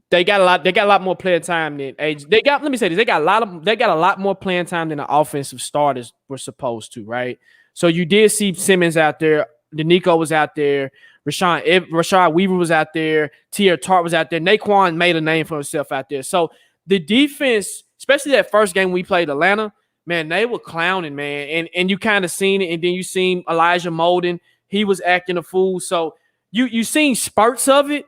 They got a lot more playing time than age. Let me say this. They got a lot more playing time than the offensive starters were supposed to, right? So you did see Simmons out there, Danico was out there, Rashad Weaver was out there, Tier Tart was out there, Naquan made a name for himself out there. So the defense, especially that first game we played Atlanta, man, they were clowning, man. And you kind of seen it, and then you seen Elijah Molden, he was acting a fool. So you seen spurts of it.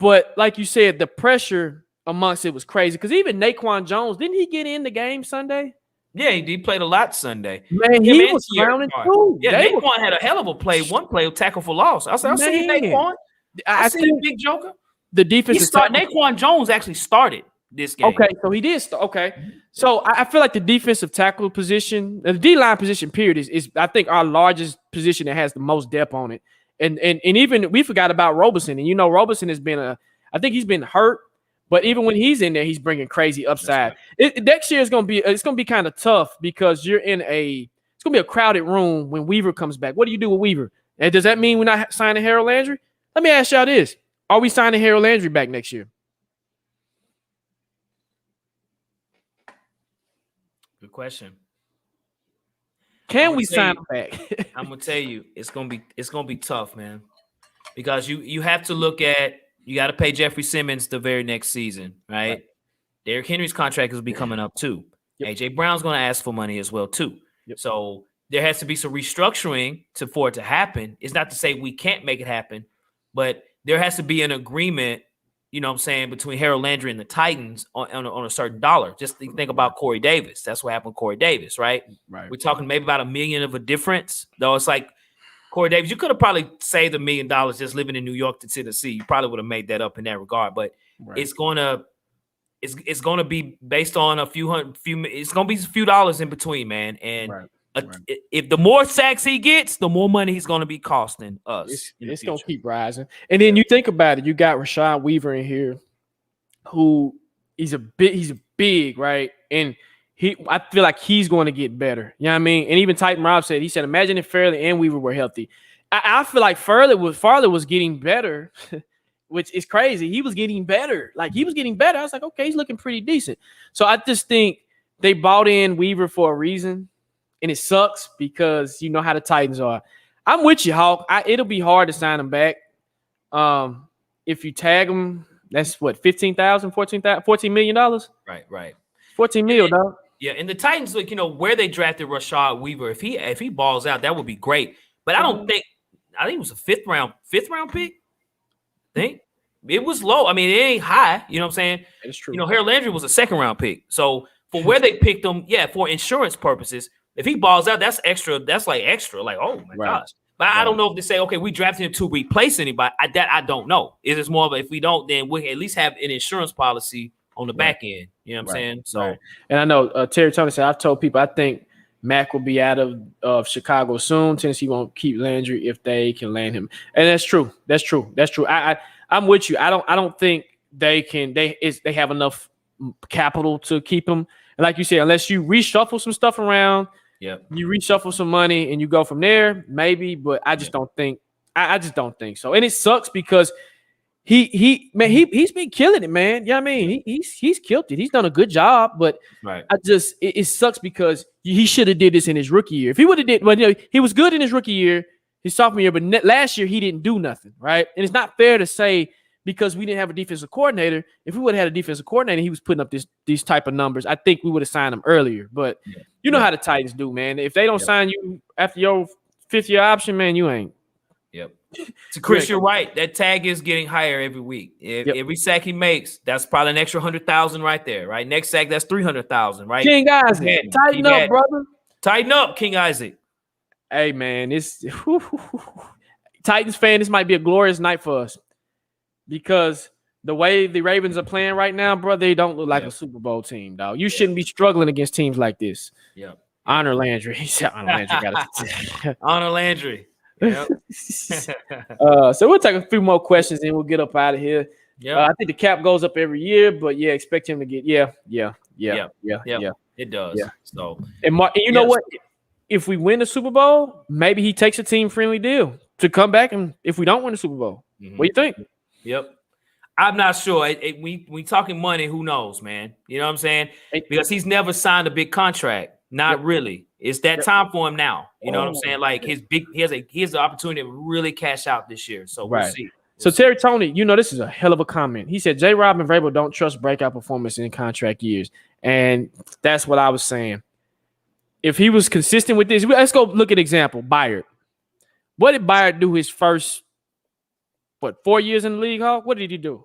But like you said, the pressure amongst it was crazy. Because even Naquan Jones, didn't he get in the game Sunday? Yeah, he played a lot Sunday. Man, he was clowning too. Yeah, Naquan had a hell of a play. One play, tackle for loss. I said, I see you, Naquan. I see you, big joker. The defense. Naquan Jones actually started this game. Okay, so he did. Okay, so I feel like the defensive tackle position, the D-line position, period, is I think our largest position that has the most depth on it. And even we forgot about Roberson. And, you know, Roberson has been I think he's been hurt. But even when he's in there, he's bringing crazy upside. Right. Next year is going to be kind of tough because it's going to be a crowded room when Weaver comes back. What do you do with Weaver? And does that mean we're not signing Harold Landry? Let me ask y'all this. Are we signing Harold Landry back next year? Good question. Can we sign him back? I'm gonna tell you, it's gonna be tough, man. Because you have to look at, you got to pay Jeffrey Simmons the very next season, right? Derrick Henry's contract will be coming up too. Yep. AJ Brown's gonna ask for money as well too. Yep. So there has to be some restructuring for it to happen. It's not to say we can't make it happen, but there has to be an agreement, you know what I'm saying, between Harold Landry and the Titans on a certain dollar. Just think about Corey Davis. That's what happened with Corey Davis, right? Right. We're talking maybe about $1 million of a difference. Though it's like Corey Davis, you could have probably saved $1 million just living in New York to Tennessee. You probably would have made that up in that regard. But it's gonna be based on it's gonna be a few dollars in between, man. And if the more sacks he gets, the more money he's gonna be costing us. It's gonna keep rising. And then you think about it, you got Rashad Weaver in here, who he's big, right? And I feel like he's going to get better. You know what I mean? And even Titan Rob said, he said, imagine if Fairley and Weaver were healthy. I feel like Farley was getting better, which is crazy. He was getting better. Like, he was getting better. I was like, okay, he's looking pretty decent. So I just think they bought in Weaver for a reason. And it sucks because you know how the Titans are. I'm with you, Hawk. It'll be hard to sign him back. If you tag him, that's what, $14 million? Right. 14 mil, dog. Yeah, and the Titans, like, you know, where they drafted Rashad Weaver, if he balls out, that would be great. But I think it was a fifth round pick. I think it was low. I mean, it ain't high. You know what I'm saying? It's true. You know, Harold Landry was a second round pick. So for where they picked him, for insurance purposes, if he balls out, that's extra. That's like extra. Like, oh my gosh. But I don't know if they say, okay, we drafted him to replace anybody. I don't know. It is more of if we don't, then we at least have an insurance policy on the back end. You know what I'm saying? So, and I know Terry Tony said, I've told people I think Mac will be out of Chicago soon. Tennessee won't keep Landry if they can land him, and that's true. That's true. I'm with you. I don't think they can. They have enough capital to keep him. And like you said, unless you reshuffle some stuff around, you reshuffle some money and you go from there, maybe. But I just don't think. I just don't think so. And it sucks because he's been killing it, man. You know what I mean? He's killed it. He's done a good job, but it sucks because he should have did this in his rookie year. If he would have did, well, you know, he was good in his rookie year, his sophomore year, but last year he didn't do nothing, right? And it's not fair to say because we didn't have a defensive coordinator. If we would have had a defensive coordinator, he was putting up these type of numbers. I think we would have signed him earlier. But you know how the Titans do, man. If they don't sign you after your fifth-year option, man, you ain't. Yep. So Chris, you're right. That tag is getting higher every week. Every sack he makes, that's probably an extra 100,000 right there, right? Next sack, that's 300,000, right? King Isaac, tighten up, brother. Tighten up, King Isaac. Hey, man, it's Titans fan. This might be a glorious night for us because the way the Ravens are playing right now, bro, they don't look like a Super Bowl team, dog. You shouldn't be struggling against teams like this. Yeah. Honor Landry. He said Honor Landry got it. Honor Landry. Yep. So we'll take a few more questions and we'll get up out of here. Yeah. I think the cap goes up every year, but yeah, expect him to get yeah. It does. Yeah. So and you know what? If we win the Super Bowl, maybe he takes a team-friendly deal to come back, and if we don't win the Super Bowl, what do you think? Yep. I'm not sure. We talking money, who knows, man? You know what I'm saying? Because he's never signed a big contract. Not really. It's that time for him now. You know what I'm saying? Like he has the opportunity to really cash out this year. So we'll see. So Terry Tony, you know, this is a hell of a comment. He said J-Rob and Vrabel don't trust breakout performance in contract years. And that's what I was saying. If he was consistent with this, let's go look at example. Byard. What did Byard do his first, 4 years in the league, Hawk? What did he do?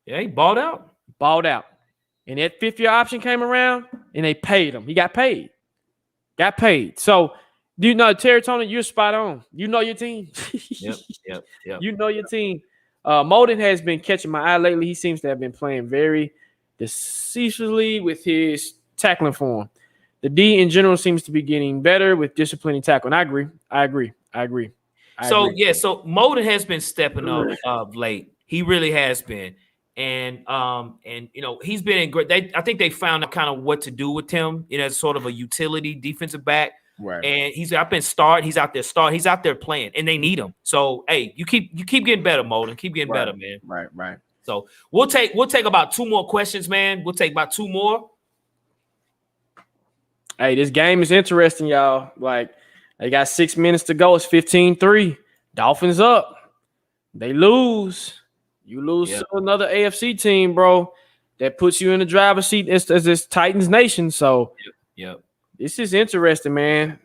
Yeah, he balled out. Balled out. And that fifth-year option came around, and they paid him. He got paid. So, do you know, Terry Tony, you're spot on. You know your team. Yep. You know your team. Molden has been catching my eye lately. He seems to have been playing very decisively with his tackling form. The D in general seems to be getting better with disciplining tackle. And I agree. So Molden has been stepping up of late. He really has been. And you know, he's been in great. I think they found out kind of what to do with him, you know, as sort of a utility defensive back. Right. And he's out there playing, and they need him. So hey, you keep getting better, Molden. Keep getting better, man. Right. So we'll take about 2 more questions, man. We'll take about 2 more. Hey, this game is interesting, y'all. Like, they got 6 minutes to go. It's 15-3. Dolphins up. They lose. You lose to another AFC team, bro. That puts you in the driver's seat as this Titans nation. So, this is interesting, man.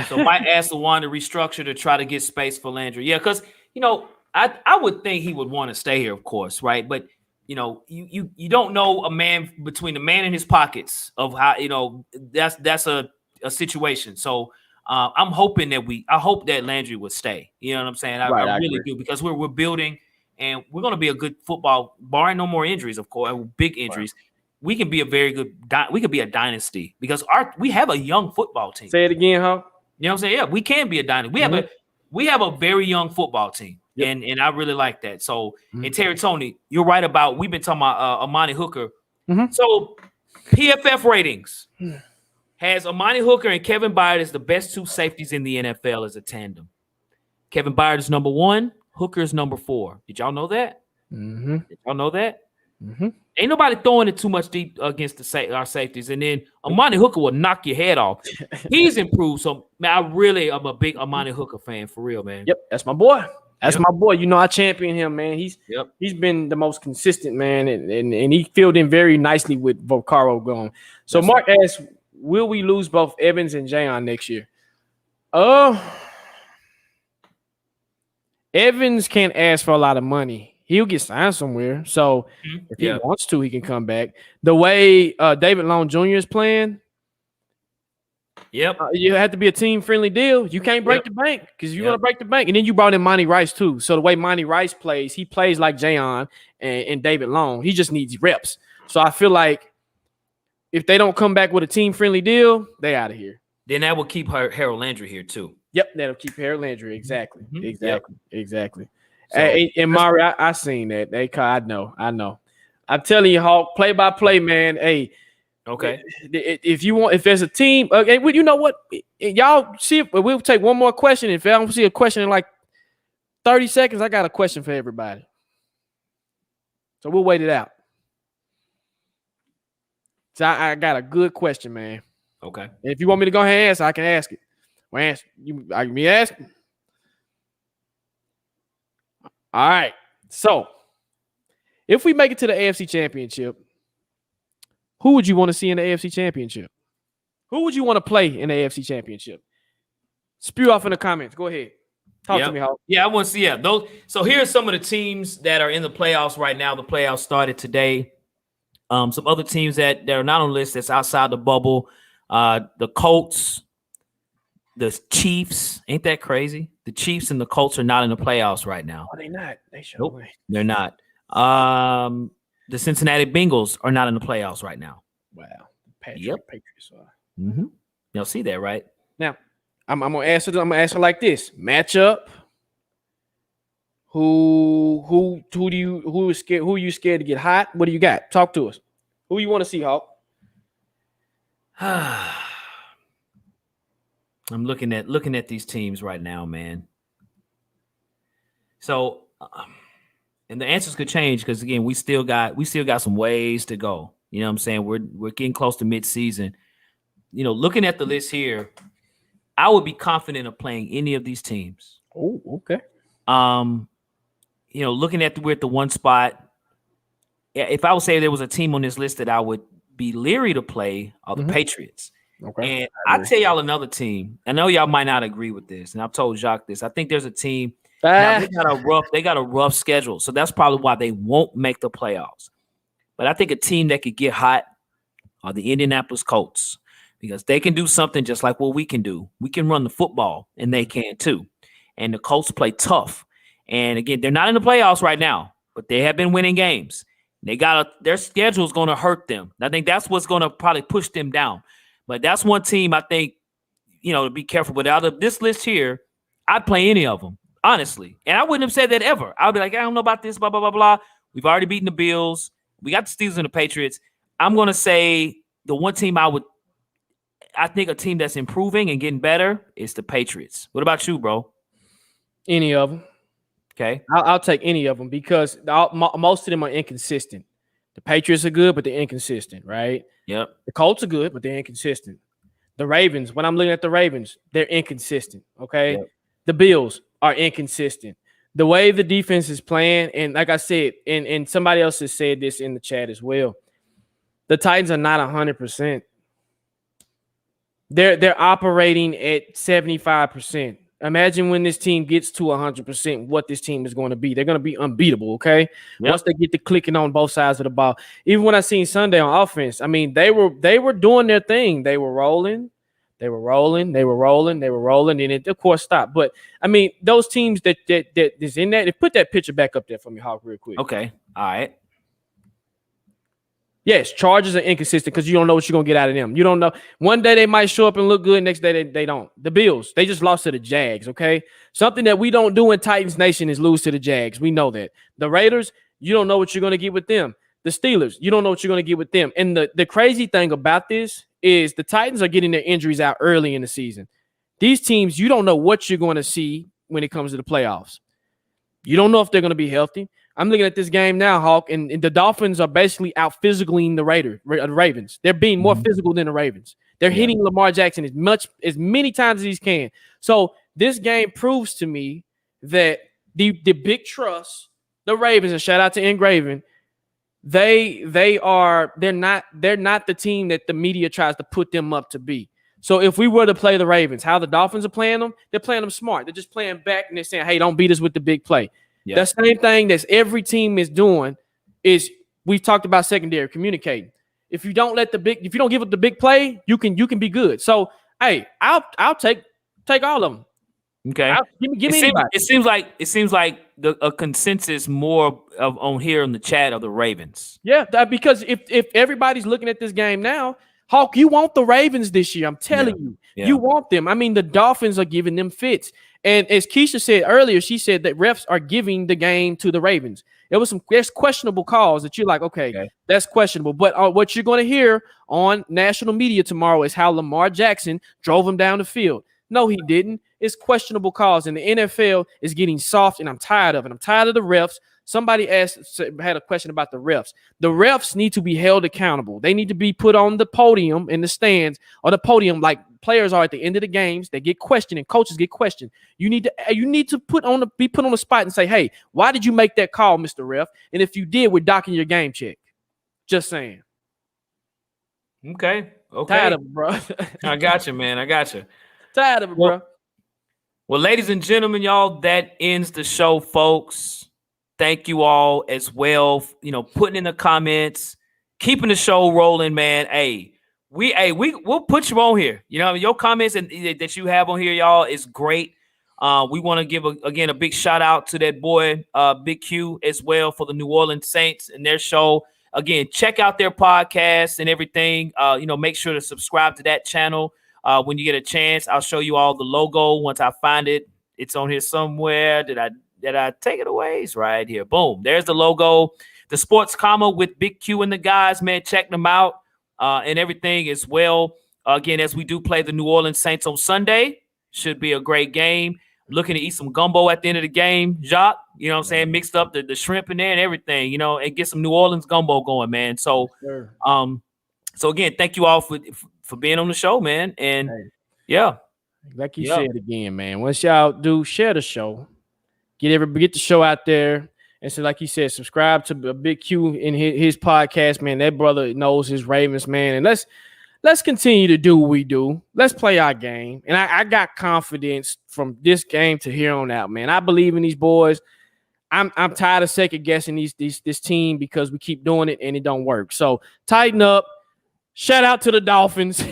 So might ask LeJuan to restructure to try to get space for Landry. Yeah, because, you know, I would think he would want to stay here, of course, right? But, you know, you don't know a man between the man in his pockets of how, you know, that's a situation. So I'm hoping I hope that Landry would stay. You know what I'm saying? I really do, because we're building, and we're going to be a good football, barring no more injuries, of course, big injuries. Right. We can be a very good, we could be a dynasty because we have a young football team. Say it again, huh? You know what I'm saying? Yeah, we can be a dynasty. We have a very young football team. Yep. And I really like that. So, and Terry Tony, you're right about, we've been talking about Amani Hooker. So PFF ratings has Amani Hooker and Kevin Byard as the best 2 safeties in the NFL as a tandem. Kevin Byard is number 1. Hooker is number 4. Did y'all know that? Did y'all know that? Ain't nobody throwing it too much deep against our safeties. And then Amani Hooker will knock your head off. He's improved. So, man, I really am a big Amani Hooker fan, for real, man. Yep, that's my boy. My boy. You know, I champion him, man. He's been the most consistent, man, and he filled in very nicely with Vocaro going. So Mark asks, will we lose both Evans and Jayon next year? Evans can't ask for a lot of money. He'll get signed somewhere. So if he wants to, he can come back. The way David Long Jr. is playing, you have to be a team-friendly deal. You can't break the bank because you're going to break the bank. And then you brought in Monty Rice, too. So the way Monty Rice plays, he plays like Jayon and David Long. He just needs reps. So I feel like if they don't come back with a team-friendly deal, they out of here. Then that will keep Harold Landry here, too. Yep, that'll keep Harold Landry. Exactly. So, and Mari, I seen that. I know. I'm telling you, Hawk, play by play, man. Hey, okay. If there's a team, okay, well, you know what? Y'all see, we'll take one more question. If I don't see a question in like 30 seconds, I got a question for everybody. So we'll wait it out. So I got a good question, man. Okay. And if you want me to go ahead and answer, I can ask it. Well, answer. Me ask? All right. So, if we make it to the AFC Championship, who would you want to see in the AFC Championship? Who would you want to play in the AFC Championship? Spew off in the comments. Go ahead. Talk to me, Hawk. Yeah, I want to see those. So here are some of the teams that are in the playoffs right now. The playoffs started today. Some other teams that are not on the list that's outside the bubble. The Colts, the Chiefs. Ain't that crazy? The Chiefs and the Colts are not in the playoffs right now. Oh, they not. They should. Nope, they're not. The Cincinnati Bengals are not in the playoffs right now. Wow. Patriots are. Y'all see that, right? Now, I'm gonna answer. I'm gonna answer like this: matchup. Who is scared? Who are you scared to get hot? What do you got? Talk to us. Who you want to see, Hawk? I'm looking at these teams right now, man. So, and the answers could change because again, we still got some ways to go. You know what I'm saying? We're getting close to mid-season. You know, looking at the list here, I would be confident of playing any of these teams. Oh, okay. You know, looking at we're at the one spot. If I would say there was a team on this list that I would be leery to play, are the Patriots. Okay. And I'll tell y'all another team. I know y'all might not agree with this, and I've told Jacques this. I think there's a team. Now, they got a rough schedule, so that's probably why they won't make the playoffs. But I think a team that could get hot are the Indianapolis Colts because they can do something just like what we can do. We can run the football, and they can too. And the Colts play tough. And again, they're not in the playoffs right now, but they have been winning games. Their schedule is going to hurt them. I think that's what's going to probably push them down. But that's one team I think, you know, to be careful. But out of this list here, I'd play any of them, honestly. And I wouldn't have said that ever. I'd be like, I don't know about this, blah, blah, blah, blah. We've already beaten the Bills. We got the Steelers and the Patriots. I'm going to say the one team I think a team that's improving and getting better is the Patriots. What about you, bro? Any of them. Okay. I'll take any of them because most of them are inconsistent. The Patriots are good, but they're inconsistent, right? Yep. The Colts are good, but they're inconsistent. The Ravens, when I'm looking at the Ravens, they're inconsistent, okay? Yep. The Bills are inconsistent. The way the defense is playing, and like I said, and somebody else has said this in the chat as well, the Titans are not 100%. They're operating at 75%. Imagine when this team gets to 100%, what this team is going to be. They're going to be unbeatable, okay? Yep. Once they get to clicking on both sides of the ball. Even when I seen Sunday on offense, I mean, they were doing their thing. They were rolling, and it of course stopped. But I mean, those teams that is in that, put that picture back up there for me, Hawk, real quick. Okay, all right. Yes, Chargers are inconsistent because you don't know what you're going to get out of them. You don't know. One day they might show up and look good. Next day they don't. The Bills, they just lost to the Jags, okay? Something that we don't do in Titans Nation is lose to the Jags. We know that. The Raiders, you don't know what you're going to get with them. The Steelers, you don't know what you're going to get with them. And the crazy thing about this is the Titans are getting their injuries out early in the season. These teams, you don't know what you're going to see when it comes to the playoffs. You don't know if they're going to be healthy. I'm looking at this game now, Hawk, and the Dolphins are basically out physicaling the Ravens. They're being more physical than the Ravens. They're hitting Lamar Jackson as many times as he can. So this game proves to me that the big trust, the Ravens, and shout out to Engraven, they're not the team that the media tries to put them up to be. So if we were to play the Ravens, how the Dolphins are playing them, they're playing them smart. They're just playing back and they're saying, hey, don't beat us with the big play. Yeah. The same thing that every team is doing is we've talked about secondary communicating. If you don't give up the big play, you can be good. So hey, I'll take all of them. Okay. Give me anybody. It seems like a consensus more of on here in the chat of the Ravens. Yeah, because if everybody's looking at this game now, Hawk, you want the Ravens this year. I'm telling you. Yeah. You want them. I mean, the Dolphins are giving them fits. And as Keisha said earlier, she said that refs are giving the game to the Ravens. There's questionable calls that you're like, okay, that's questionable. But what you're going to hear on national media tomorrow is how Lamar Jackson drove him down the field. No, he didn't. It's questionable calls, and the NFL is getting soft, and I'm tired of it. I'm tired of the refs. Somebody had a question about the refs. The refs need to be held accountable. They need to be put on the podium in the stands or the podium like players are at the end of the games. They get questioned and coaches get questioned. You need to be put on the spot and say, hey, why did you make that call, Mr. Ref? And if you did, we're docking your game check. Just saying. Okay. Tired of it, bro. I got you, man. I got you. Tired of it, bro. Well, ladies and gentlemen, y'all, that ends the show, folks. Thank you all as well. You know, putting in the comments, keeping the show rolling, man. Hey, we'll put you on here. You know, your comments that you have on here, y'all, is great. We want to give a big shout out to that boy, Big Q, as well for the New Orleans Saints and their show. Again, check out their podcast and everything. You know, make sure to subscribe to that channel. when you get a chance. I'll show you all the logo once I find it. It's on here somewhere. Did I take it away? It's right here. Boom. There's the logo. The Sports Comma with Big Q and the guys, man. Check them out and everything as well. Again, as we do play the New Orleans Saints on Sunday, should be a great game. Looking to eat some gumbo at the end of the game, Jacques. You know what I'm saying? Mixed up the shrimp in there and everything, and get some New Orleans gumbo going, man. So, so again, thank you all for being on the show, man. And yeah. Like you said again, man. Once y'all do share the show, get the show out there. And so, like you said, subscribe to Big Q in his podcast, man. That brother knows his Ravens, man. And let's continue to do what we do. Let's play our game. And I got confidence from this game to here on out, man. I believe in these boys. I'm tired of second guessing this team because we keep doing it and it don't work. So tighten up. Shout out to the Dolphins.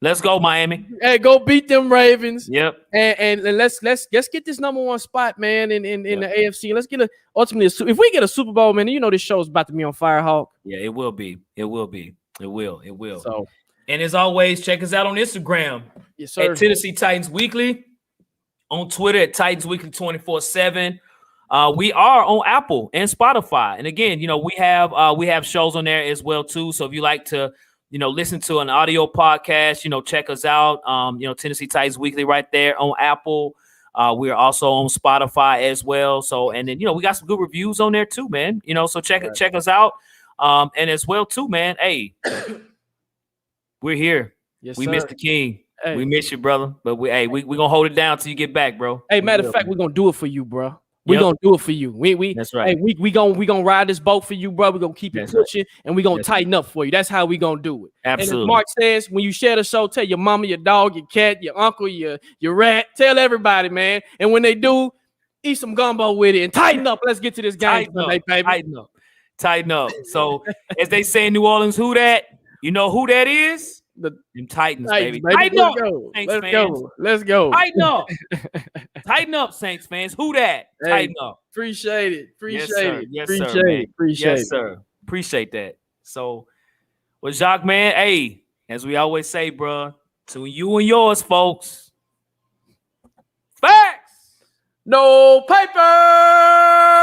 Let's go, Miami. Hey, go beat them Ravens. Yep. And let's get this number one spot, man, in the AFC. Let's get ultimately if we get a Super Bowl, man, this show's about to be on fire, Hawk. Yeah, it will be. It will be. It will. So, and as always, check us out on Instagram. Yes, sir. At Tennessee Titans Weekly. On Twitter at Titans Weekly 24/7. We are on Apple and Spotify. And again, we have shows on there as well too. So if you like to listen to an audio podcast, check us out. Tennessee Titans Weekly right there on Apple. We are also on Spotify as well. So, and then, we got some good reviews on there too, man. So check us out. And as well too, man. Hey, we're here. Yes, we sir. missed the king. Hey. We miss you, brother. But we gonna hold it down till you get back, bro. Hey, matter of fact, we're gonna do it for you, bro. We're gonna do it for you. That's right. Hey, we gonna ride this boat for you, bro. We're gonna keep it pushing and we're gonna tighten up for you. That's how we gonna do it. Absolutely. And as Mark says, when you share the show, tell your mama, your dog, your cat, your uncle, your rat. Tell everybody, man. And when they do, eat some gumbo with it and tighten up. Let's get to this game today, baby. Tighten up. So as they say in New Orleans, who that? You know who that is? Them Titans, baby. Tighten up, Saints fans. Let's go. Tighten up. Tighten up, Saints fans. Who that? Hey, tighten up. Appreciate it. Yes, sir. Appreciate that. So, well, Jacques, man, hey, as we always say, bro, to you and yours, folks. Facts. No paper.